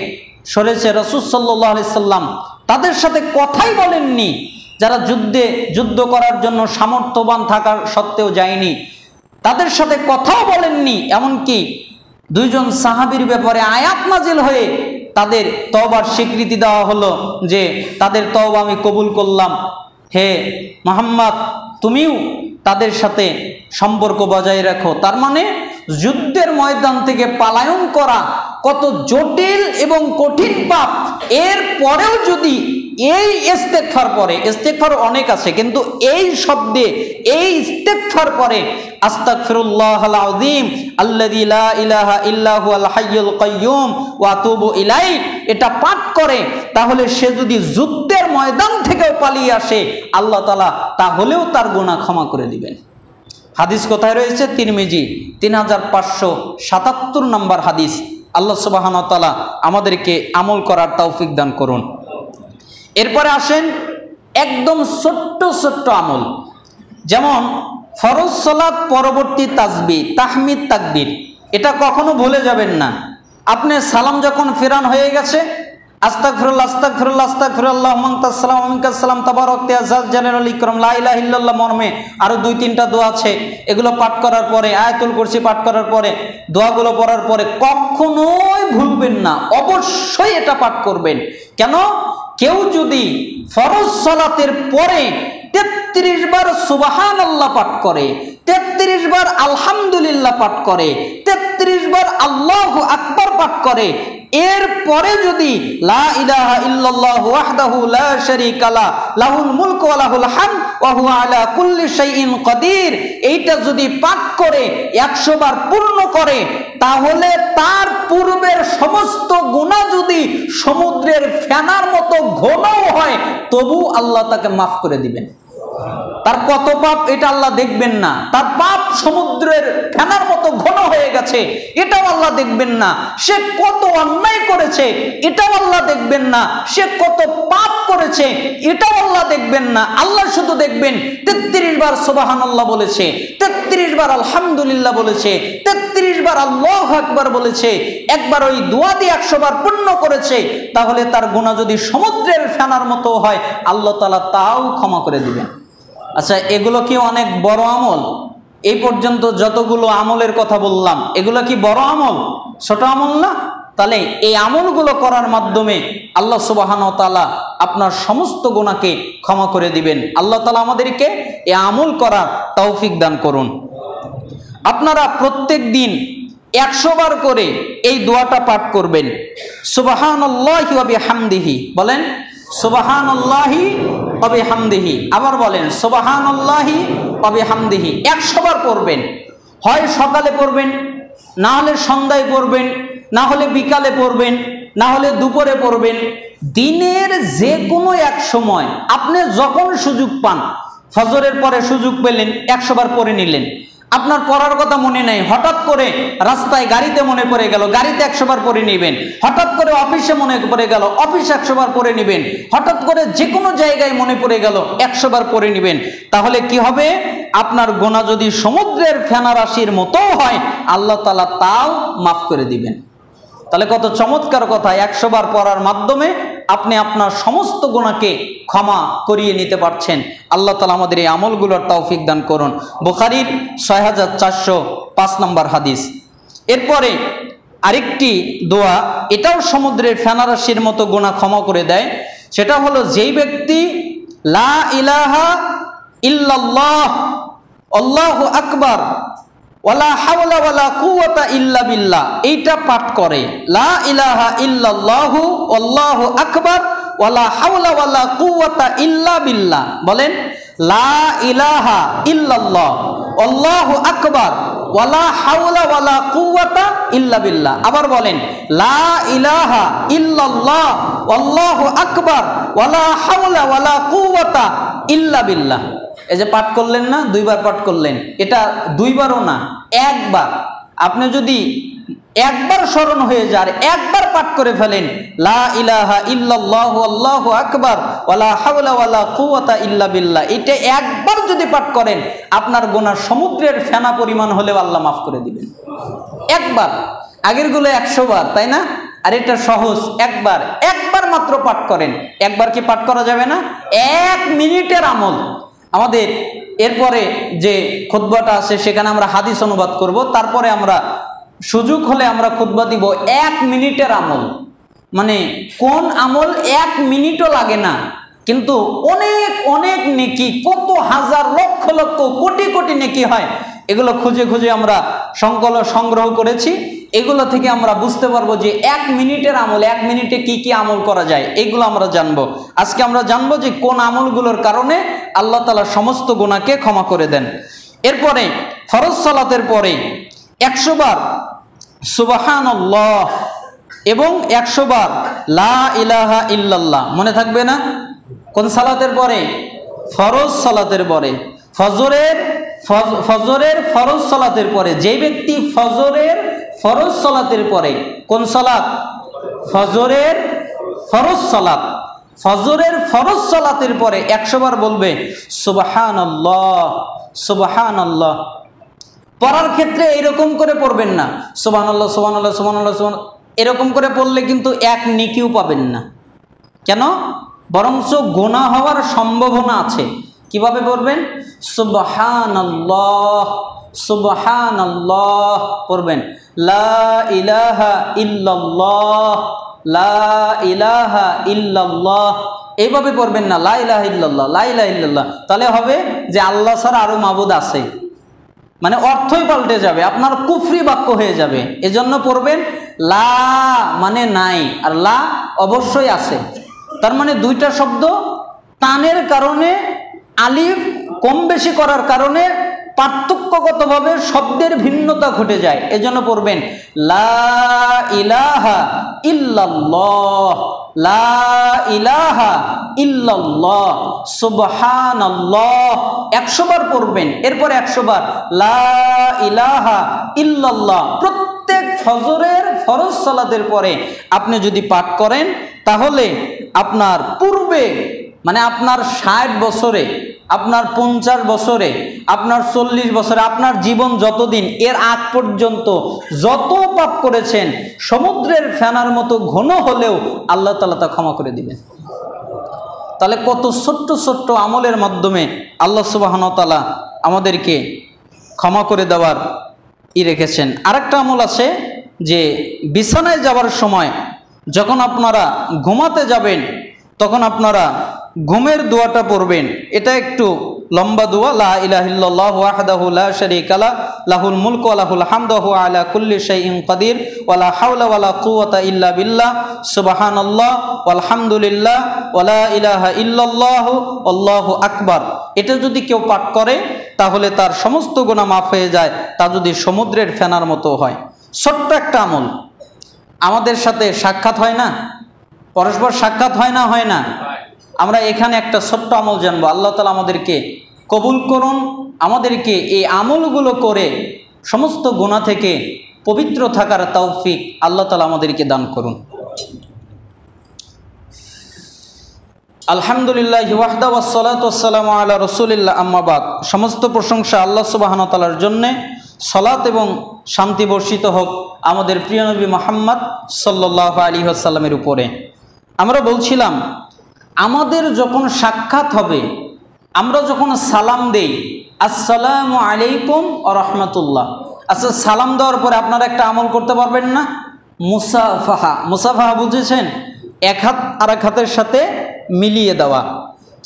সরেছে, রাসূল সাল্লাল্লাহু আলাইহি সাল্লাম তাদের সাথে কথাই বলেননি। যারা যুদ্ধ করার জন্য সামর্থ্যবান থাকার সত্ত্বেও যায়নি, তাদের সাথে কথাও বলেননি। এমনকি 2 জন সাহাবীর ব্যাপারে আয়াত নাজিল হয়ে তাদের তওবার স্বীকৃতি দেওয়া হলো যে তাদের তওবা আমি কবুল করলাম, হে মুহাম্মদ তুমিও তাদের সাথে সম্পর্ক বজায় রাখো। তার মানে যুদ্ধের ময়দান থেকে পালায়ন করা কত জটিল এবং কঠিন পাপ। এর পরেও যদি এই ইস্তেগফার পরে, ইস্তেগফার অনেক আছে, কিন্তু এই শব্দে এই ইস্তেগফার পরে আস্তাগফিরুল্লাহাল আযীম আল্লাযী লা ইলাহা ইল্লা হুয়াল হাইয়ুল কাইয়্যুম ওয়া আতুবু ইলাইহি এটা পাঠ করে, তাহলে সে যদি যুদ্ধের ময়দান থেকেও পালিয়ে আসে আল্লাহ তাআলা তাহলেও তার গুনাহ ক্ষমা করে দিবেন। হাদিস কোথায় রয়েছে? তিরমিজি 3577 নম্বর হাদিস। আল্লাহ সুবহানাহু ওয়া তাআলা আমাদেরকে আমল করার তৌফিক দান করুন। এরপরে আসেন একদম ছোট্ট ছোট্ট আমল, যেমন ফরজ সালাত পরবর্তী তাসবিহ, তাহমিদ, তাকবীর, এটা কখনো ভুলে যাবেন না। আপনি সালাম যখন ফেরান হয়ে গেছে, আস্তাগফিরুল্লাহ আস্তাগফিরুল্লাহ আস্তাগফিরুল্লাহ ওয়া সালাম ওয়া সালাম তাবারাকতা ইয়া যাল জালালিল ইকরাম লা ইলাহা ইল্লাল্লাহ মর্মে আরো 2-3টা দোয়া আছে, এগুলো পাঠ করার পরে, আয়াতুল কুরসি পাঠ করার পরে, দোয়াগুলো পড়ার পরে কখনোই ভুলবেন না, অবশ্যই এটা পাঠ করবেন। কেন? কেউ যদি ফরজ সালাতের পরে 33 বার সুবহানাল্লাহ পাঠ করে, 33 বার আলহামদুলিল্লাহ পাঠ করে, 33 বার আল্লাহু আকবার পাঠ করে, এরপরে যদি লা ইলাহা ইল্লাল্লাহু ওয়াহদাহু লা শারীকা লা লাহুল মুলকু ওয়া লাহুল হামদ ওয়া হুয়া আলা কুল্লি শাইইন কাদির, এইটা যদি পাঠ করে 100 বার পূর্ণ করে, তাহলে তার পূর্বের সমস্ত গুনাহ যদি সমুদ্রের ফেনার মতো ঘনও হয়, তবু আল্লাহ তাকে মাফ করে দিবেন। তার কত পাপ এটা আল্লাহ দেখবেন না। তার পাপ সমুদ্রের ফেনার মতো ঘন হয়ে গেছে, এটাও আল্লাহ দেখবেন না। সে কত অন্যায় করেছে, এটাও আল্লাহ দেখবেন না। সে কত পাপ করেছে, এটাও আল্লাহ দেখবেন না। আল্লাহ শুধু দেখবেন 33 বার সুবহানাল্লাহ বলেছে, 33 বার আলহামদুলিল্লাহ বলেছে, 33 বার আল্লাহু আকবার বলেছে, একবার ওই দোয়া দিয়ে 100 বার পূর্ণ করেছে, তাহলে তার গুনাহ যদি সমুদ্রের ফেনার মতো হয়, আল্লাহ তাআলা তাও ক্ষমা করে দিবেন। আচ্ছা, এগুলো কি অনেক বড় আমল? এই পর্যন্ত যতগুলো আমলের কথা বললাম, এগুলো কি বড় আমল, ছোট আমল না? তাহলে এই আমলগুলো করার মাধ্যমে আল্লাহ সুবহানাহু ওয়া তাআলা আপনার সমস্ত গুনাহকে ক্ষমা করে দিবেন। আল্লাহ তাআলা আমাদেরকে এই আমল করার তৌফিক দান করুন। আপনারা প্রত্যেক দিন 100 বার করে এই দোয়াটা পাঠ করবেন, সুবহানাল্লাহি ওয়া বিহামদিহি। বলেন সুবহানাল্লাহি ওয়া বিহামদিহি। আবার বলেন সুবহানাল্লাহি ওয়া বিহামদিহি। 100 বার পড়বেন। হয় সকালে পড়বেন, না হলে সন্ধ্যায় পড়বেন, না হলে বিকালে পড়বেন, না হলে দুপুরে পড়বেন। দিনের যে কোনো এক সময় আপনি যখন সুযোগ পান, ফজরের পরে সুযোগ পেলেন, 100 বার পড়ে নিলেন। আপনার পড়ার কথা মনে নেই, হঠাৎ করে রাস্তায় গাড়িতে মনে পড়ে গেল, গাড়িতে 100 বার পড়ে নেবেন। হঠাৎ করে অফিসে মনে পড়ে গেল, অফিসে 100 বার পড়ে নেবেন। হঠাৎ করে যে কোনো জায়গায় মনে পড়ে গেল, 100 বার পড়ে নেবেন। তাহলে কি হবে? আপনার গুনাহ যদি সমুদ্রের ফেনা রাশির মতো হয়, আল্লাহ তাআলা তাও মাফ করে দিবেন। তাহলে কত চমৎকার কথা! 100 বার পড়ার মাধ্যমে আপনি আপনার সমস্ত গুনাহকে ক্ষমা করিয়ে নিতে পারছেন। আল্লাহ তাআলা আমাদের এই আমলগুলোর তৌফিক দান করুন। বুখারীর 6405 নম্বর হাদিস। এরপরে আরেকটি দোয়া, এটাও সমুদ্রের ফেনারাশির মতো গুনাহ ক্ষমা করে দেয়। সেটা হলো, যেই ব্যক্তি লা ইলাহা ইল্লাল্লাহ আল্লাহু আকবার ওয়ালা হাওলা ওয়ালা কুওয়াতা ইল্লা বিল্লাহ, এইটা পাঠ করে, লা ইলাহা ইল্লাল্লাহু আল্লাহু আকবার ওয়ালা হাওলা ওয়ালা কুওয়াতা ইল্লা বিল্লাহ। বলেন লা ইলাহা ইল্লাল্লাহ আল্লাহু আকবার ওয়ালা হাওলা ওয়ালা কুওয়াতা ইল্লা বিল্লাহ। আবার বলেন লা ইলাহা ইল্লাল্লাহ আল্লাহু আকবার ওয়ালা হাওলা ওয়ালা কুওয়াতা ইল্লা বিল্লাহ। এই যে পাঠ করলেন না, 2 বার পাঠ করলেন, এটা 2 বারও না, 1 বার। আপনি যদি একবার স্মরণ হয়ে যায়, একবার পাঠ করে ফেলেন লা ইলাহা ইল্লাল্লাহু আল্লাহু আকবার ওয়ালা হাওলা ওয়ালা কুওয়াতা ইল্লা বিল্লাহ, এটা একবার যদি পাঠ করেন, আপনার গুনাহ সমুদ্রের ফেনা পরিমাণ হলেও আল্লাহ মাফ করে দিবেন। একবার। আগেরগুলো 100 বার, তাই না? আর এটা সহজ, একবার মাত্র পাঠ করেন। একবার কি পাঠ করা যাবে না? 1 মিনিটের আমল। আমাদের এরপরে যে খুতবাটা আছে, সেখানে আমরা হাদিস অনুবাদ করব, তারপরে আমরা সুযোগ হলে আমরা খুতবা দিব। 1 মিনিটের আমল, মানে কোন আমল 1 মিনিটও লাগে না, কিন্তু অনেক অনেক নেকি, কত হাজার লক্ষ লক্ষ কোটি কোটি নেকি হয়। এগুলো খুঁজে খুঁজে আমরা সংগ্রহ করেছি। এগুলো থেকে আমরা বুঝতে পারবো যে 1 মিনিটের আমল, 1 মিনিটে কি কি আমল করা যায়, এগুলো আমরা জানবো। আজকে আমরা জানবো যে কোন আমলগুলোর কারণে আল্লাহ তাআলা সমস্ত গুনাহকে ক্ষমা করে দেন। এরপরে ফরজ সালাতের পরে 100 বার সুবহানাল্লাহ এবং 100 বার লা ইলাহা ইল্লাল্লাহ। মনে থাকবে না? কোন সালাতের পরে? ফরজ সালাতের পরে। ফজরের ফজরের ফরজ সালাতের পরে, যে ব্যক্তি ফজরের ফরজ সালাতের পরে, কোন সালাত? ফজরের ফরজ সালাত, ফজরের ফরজ সালাতের পরে 100 বার বলবে সুবহানাল্লাহ সুবহানাল্লাহ। পড়ার ক্ষেত্রে এরকম করে পড়বেন না, সুবহানাল্লাহ সুবহানাল্লাহ সুবহানাল্লাহ সুবহান, এরকম করে পড়লে কিন্তু এক নেকিও পাবেন না। কেন? বরঞ্চ গুনাহ হওয়ার সম্ভাবনা আছে। কিভাবে পড়বেন? সুবহানাল্লাহ সুবহানাল্লাহ পড়বেন, লা ইলাহা ইল্লাল্লাহ লা ইলাহা ইল্লাল্লাহ, এইভাবে পড়বেন না লা ইলাহা ইল্লাল্লাহ লা ইলাহা ইল্লাল্লাহ। তাহলে হবে যে আল্লাহ ছাড়া আরো মাবুদ আছে, মানে অর্থই পাল্টে যাবে, আপনার কুফরি বাক্য হয়ে যাবে। এজন্য পড়বেন লা মানে নাই, আর লা অবশ্যই আছে। তার মানে দুইটা শব্দ টানের কারণে, আলিফ কম বেশি করার কারণে পার্থক্যগতভাবে শব্দের ভিন্নতা ঘটে যায়। এজন্য পড়বেন লা ইলাহা ইল্লাল্লাহ লা ইলাহা ইল্লাল্লাহ সুবহানাল্লাহ 100 বার পড়বেন, এরপর 100 বার লা ইলাহা ইল্লাল্লাহ। প্রত্যেক ফজরের ফরজ সালাতের পরে আপনি যদি পাঠ করেন, তাহলে আপনার পূর্বে, মানে আপনার 60 বছরে, আপনার 50 বছরে, আপনার 40 বছরে, আপনার জীবন যতদিন, এর আগ পর্যন্ত যত পাপ করেছেন সমুদ্রের ফেনার মতো ঘন হলেও আল্লাহ তাআলা তা ক্ষমা করে দিবেন। তাহলে কত ছোট্ট ছোট্ট আমলের মাধ্যমে আল্লাহ সুবহানাহু ওয়া তাআলা আমাদেরকে ক্ষমা করে দেওয়ার রেখেছেন। আরেকটা আমল আছে যে বিছানায় যাওয়ার সময় যখন আপনারা ঘুমাতে যাবেন, তখন আপনারা ঘুমের দোয়াটা পড়বেন। এটা একটু লম্বা দোয়া, লা ইলাহা ইল্লাল্লাহু ওয়াহদাহু লা শারীকা লাহু লাহুল মুলকু ওয়া লাহুল হামদু ওয়া হুয়া আলা কুল্লি শাইইন কাদির ওয়া লা হাওলা ওয়া লা কুওয়াতা ইল্লা বিল্লাহ সুবহানাল্লাহ ওয়াল হামদুলিল্লাহ ওয়া লা ইলাহা ইল্লাল্লাহু আল্লাহু আকবার। এটা যদি কেউ পাঠ করে তাহলে তার সমস্ত গুনাহ মাফ হয়ে যায়, তা যদি সমুদ্রের ফেনার মতো হয়। ছোট্ট একটা আমল, আমাদের সাথে সাক্ষাৎ হয় না, পরস্পর সাক্ষাৎ হয় না, হয় না? আমরা এখানে একটা ছোট্ট আমল জানবো। আল্লাহ তাআলা আমাদেরকে কবুল করুন, আমাদেরকে এই আমলগুলো করে সমস্ত গুনাহ থেকে পবিত্র থাকার তৌফিক আল্লাহ তাআলা আমাদেরকে দান করুন। আলহামদুলিল্লাহি ওয়াহদা ওয়াসসালাতু ওয়াসসালামু আলা রাসূলিল্লাহ, আম্মা বাদ। সমস্ত প্রশংসা আল্লাহ সুবহানাহু ওয়া তাআলার জন্য। সালাত এবং শান্তি বর্ষিত হোক আমাদের প্রিয় নবী মুহাম্মদ সাল্লাল্লাহু আলাইহি ওয়াসাল্লামের উপরে। আমরা বলছিলাম, আমাদের যখন সাক্ষাৎ হবে, আমরা যখন সালাম দেই আসসালামু আলাইকুম ওয়া রাহমাতুল্লাহ, আচ্ছা সালাম দেওয়ার পরে আপনারা একটা আমল করতে পারবেন না? মুসাফাহা। মুসাফাহা বুঝেছেন? এক হাত আর এক হাতের সাথে মিলিয়ে দেওয়া।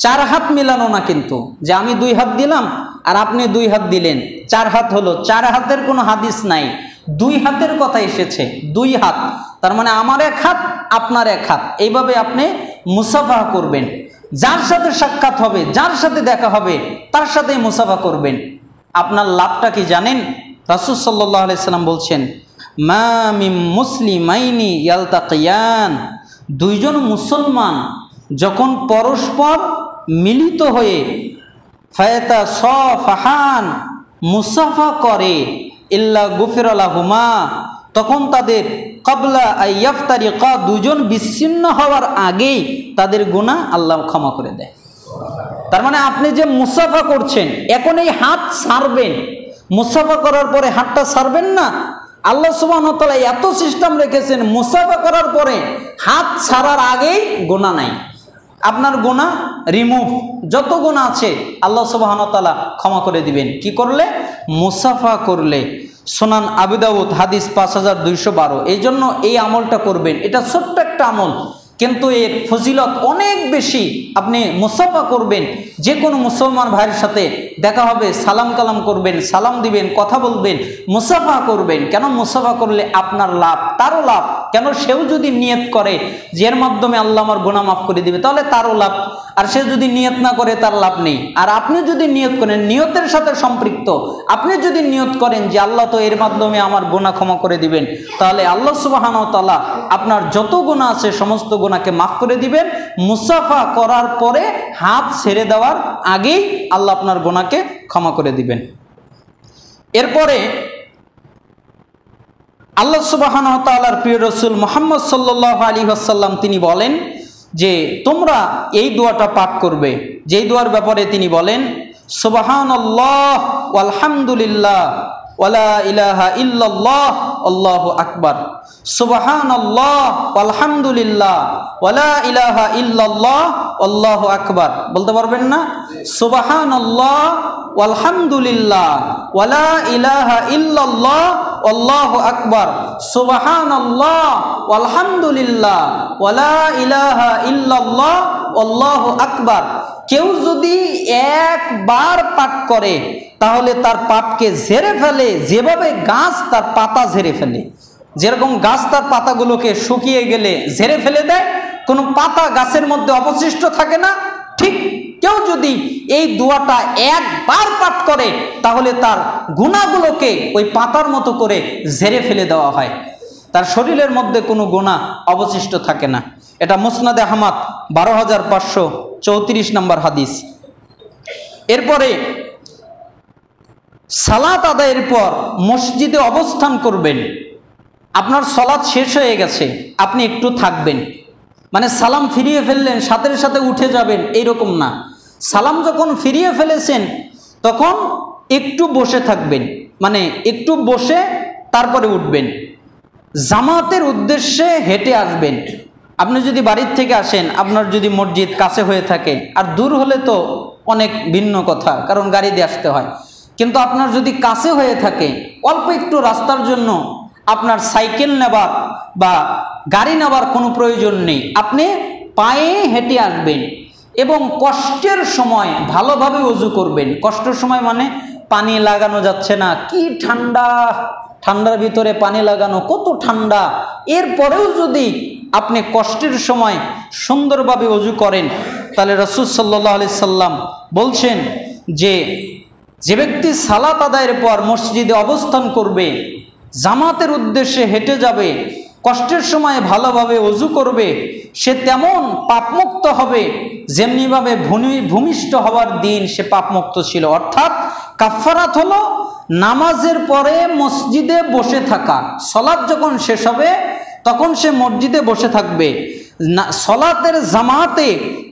4 হাত মিলানো না কিন্তু, যে আমি 2 হাত দিলাম আর আপনি 2 হাত দিলেন, 4 হাত হলো। 4 হাতের কোনো হাদিস নাই, 2 হাতের কথা এসেছে। 2 হাত, তার মানে আমার 1 হাত আপনার 1 হাত, এইভাবে আপনি মুসাফাহা করবেন। যার সাথে সাক্ষাৎ হবে, যার সাথে দেখা হবে, তার সাথেই মুসাফা করবেন। আপনার লাভটা কি জানেন? রাসূল সাল্লাল্লাহু আলাইহি সাল্লাম বলছেন, মা মিন মুসলিমাইনি ইয়ালতাকিয়ান, 2 জন মুসলমান যখন পরস্পর মিলিত হয়ে ফায়াতা সাফাহান মুসাফা করে, ইল্লা গুফিরা লাহুমা, তখন তাদের ক্বাবলা আইয়াফতারিকা, 2 জন বিচ্ছিন্ন হওয়ার আগেই তাদের গুনাহ আল্লাহ ক্ষমা করে দেয়। তার মানে আপনি যে মুসাফা করছেন, এখন এই হাত ছাড়বেন, মুসাফা করার পরে হাতটা ছাড়বেন না। আল্লাহ সুবহানাহু ওয়া তাআলা এত সিস্টেম রেখেছেন, মুসাফা করার পরে হাত ছাড়ার আগেই গুনাহ নাই, আপনার গুনাহ রিমুভ, যত গুনাহ আছে আল্লাহ সুবহানাহু ওয়া তাআলা ক্ষমা করে দিবেন। কি করলে? মুসাফা করলে। সুনান আবু দাউদ হাদিস 5212। এই জন্য এই আমলটা করবেন। এটা ছোট্ট একটা আমল, কিন্তু এর ফজিলত অনেক বেশি। আপনি মুসাফা করবেন, যে কোনো মুসলমান ভাইয়ের সাথে দেখা হবে, সালাম কালাম করবেন, সালাম দিবেন, কথা বলবেন, মুসাফা করবেন। কেন? মুসাফা করলে আপনার লাভ, তারও লাভ। কেন? সেও যদি নিয়ত করে যে এর মাধ্যমে আল্লাহ আমার গুনাহ মাফ করে দিবে, তাহলে তারও লাভ। আর সে যদি নিয়ত না করে, তার লাভ নেই। আর আপনি যদি নিয়ত করেন, নিয়তের সাথে সম্পৃক্ত, আপনি যদি নিয়ত করেন যে আল্লাহ তো এর মাধ্যমে আমার গুনাহ ক্ষমা করে দিবেন, তাহলে আল্লাহ সুবহানাহু ওয়া তাআলা আপনার যত গুনাহ আছে সমস্ত গুনাহকে মাফ করে দিবেন। মুসাফা করার পরে হাত ছেড়ে দেওয়ার আগেই আল্লাহ আপনার গুনাহকে ক্ষমা করে দিবেন। এরপরে আল্লাহ সুবহানাহু ওয়া তাআলার প্রিয় রাসূল মুহাম্মদ সাল্লাল্লাহু আলাইহি ওয়াসাল্লাম তিনি বলেন যে তোমরা এই দোয়াটা পাঠ করবে, যেই দোয়ার ব্যাপারে তিনি বলেন সুবহানাল্লাহ ওয়ালহামদুলিল্লাহ ওয়ালা ইলাহা ইল্লাল্লাহ আল্লাহু আকবার। সুবহানাল্লাহ ওয়ালহামদুলিল্লাহ ওয়ালা ইলাহা ইল্লাল্লাহ আল্লাহু আকবার। বলতে পারবেন না? সুবহানাল্লাহ ওয়ালহামদুলিল্লাহ ওয়ালা ইলাহা ইল্লাল্লাহ আল্লাহু আকবার। সুবহানাল্লাহ ওয়ালহামদুলিল্লাহ ওয়ালা ইলাহা ইল্লাল্লাহ আল্লাহু আকবার। কেউ যদি একবার পাঠ করে তাহলে তার পাপকে ঝেড়ে ফেলে, যেভাবে গাছ তার পাতা ঝেড়ে ফেলে। যেরকম গাছ তার পাতাগুলোকে শুকিয়ে গেলে ঝেড়ে ফেলে দেয়, কোনো পাতা গাছের মধ্যে অবশিষ্ট থাকে না, ঠিক কেউ যদি এই দোয়াটা একবার পাঠ করে তাহলে তার গুনাহগুলোকে ওই পাতার মতো করে ঝেড়ে ফেলে দেওয়া হয়, তার শরীরের মধ্যে কোনো গুনাহ অবশিষ্ট থাকে না। এটা মুসনাদে আহমদ 12534 নম্বর হাদিস। এরপরে সালাত আদায়ের পর মসজিদে অবস্থান করবেন। আপনার সালাত শেষ হয়ে গেছে, আপনি একটু থাকবেন, মানে সালাম ফিরিয়ে ফেললেন সাথে সাথে উঠে যাবেন এইরকম না। সালাম যখন ফিরিয়ে ফেলেছেন তখন একটু বসে থাকবেন, মানে একটু বসে তারপরে উঠবেন। জামাতের উদ্দেশ্যে হেঁটে আসবেন। আপনি যদি বাড়ির থেকে আসেন, আপনার যদি মসজিদ কাছে হয়ে থাকে, আর দূর হলে তো অনেক ভিন্ন কথা, কারণ গাড়ি দিয়ে আসতে হয়, কিন্তু আপনার যদি কাছে হয়ে থাকে, অল্প একটু রাস্তার জন্য আপনার সাইকেল নেবার বা গাড়ি নেবার কোনো প্রয়োজন নেই, আপনি পায়ে হেঁটে আসবেন এবং কষ্টের সময় ভালোভাবে ওযু করবেন। কষ্টের সময় মানে পানি লাগানো যাচ্ছে না, কি ঠান্ডা, ঠান্ডার ভিতরে পানি লাগানো কত ঠান্ডা, এরপরেও যদি আপনি কষ্টের সময় সুন্দরভাবে ওযু করেন তাহলে রাসূল সাল্লাল্লাহু আলাইহি সাল্লাম বলছেন যে যে ব্যক্তি সালাত আদায়ের পর মসজিদে অবস্থান করবে, জামাতের উদ্দেশ্যে হেঁটে যাবে, কষ্টের সময় ভালোভাবে ওযু করবে, সে তেমন পাপমুক্ত হবে যেমনিভাবে ভূমিষ্ঠ হওয়ার দিন সে পাপমুক্ত ছিল। অর্থাৎ কাফফারাত হলো নামাজের পরে মসজিদে বসে থাকা। সালাত যখন শেষ হবে তখন সে মসজিদে বসে থাকবে, সালাতের জামাতে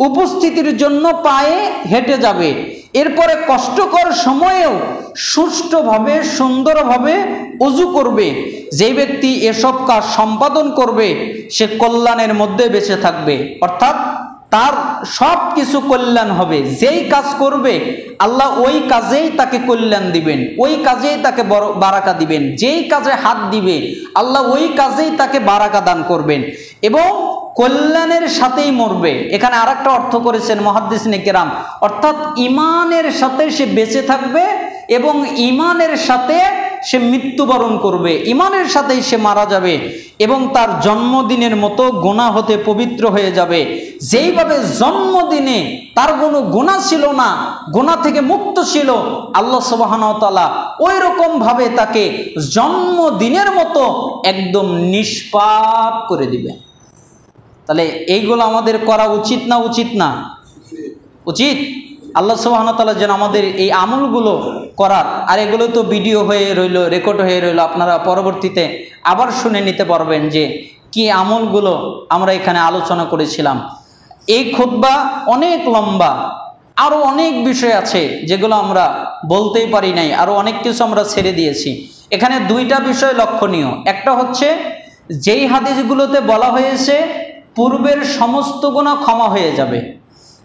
উপস্থিতির জন্য পায়ে হেঁটে যাবে, এরপরে কষ্টকর সময়েও সুষ্ঠুভাবে সুন্দরভাবে ওযু করবে। যেই ব্যক্তি এসব কাজ সম্পাদন করবে সে কল্যাণের মধ্যে বেঁচে থাকবে, অর্থাৎ তার সব কিছু কল্যাণ হবে। যেই কাজ করবে আল্লাহ ওই কাজেই তাকে কল্যাণ দিবেন, ওই কাজেই তাকে বারাকা দিবেন। যেই কাজে হাত দিবে আল্লাহ ওই কাজেই তাকে বারাকা দান করবেন এবং কল্যাণের সাথেই মরবে। এখানে আরেকটা অর্থ করেছেন মুহাদ্দিসিনে কেরাম, অর্থাৎ ঈমানের সাথে সে বেঁচে থাকবে এবং ঈমানের সাথে সে মৃত্যুবরণ করবে, ঈমানের সাথেই সে মারা যাবে এবং তার জন্মদিনের মতো গুনাহ হতে পবিত্র হয়ে যাবে। যেইভাবে জন্মদিনে তার কোনো গুনাহ ছিল না, গুনাহ থেকে মুক্ত ছিল, আল্লাহ সুবহানাহু ওয়া তাআলা ওই রকম ভাবে তাকে জন্মদিনের মতো একদম নিষ্পাপ করে দিবে। তাহলে এইগুলো আমাদের করা উচিত না উচিত না? উচিত। আল্লাহ সুবহানাহু ওয়া তাআলা যেন আমাদের এই আমলগুলো করার, আর এগুলো তো ভিডিও হয়ে রইল, রেকর্ড হয়ে রইল, আপনারা পরবর্তীতে আবার শুনে নিতে পারবেন যে কি আমলগুলো আমরা এখানে আলোচনা করেছিলাম। এই খুতবা অনেক লম্বা, আরও অনেক বিষয় আছে যেগুলো আমরা বলতেই পারি নাই, আরও অনেক কিছু আমরা ছেড়ে দিয়েছি। এখানে দুইটা বিষয় লক্ষণীয়। একটা হচ্ছে যেই হাদিসগুলোতে বলা হয়েছে পূর্বের সমস্ত গুনাহ ক্ষমা হয়ে যাবে,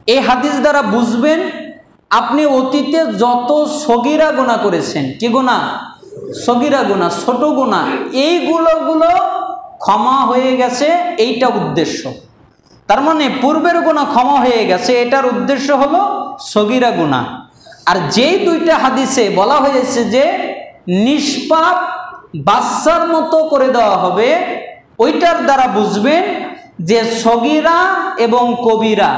এই হাদিস দ্বারা বুঝবেন আপনি অতীতে যত সগীরা গুনাহ করেছেন, কি গুনাহ? সগীরা গুনাহ, ছোট গুনাহ, এইগুলো ক্ষমা হয়ে গেছে, এইটা উদ্দেশ্য। তার মানে পূর্বের গুনাহ ক্ষমা হয়ে গেছে, এটার উদ্দেশ্য হলো সগীরা গুনাহ। আর যেই দুইটা হাদিসে বলা হয়েছে যে নিষ্পাপ বাচ্চার মতো করে দেওয়া হবে, ওইটার দ্বারা বুঝবেন যে সগীরা এবং কবিরা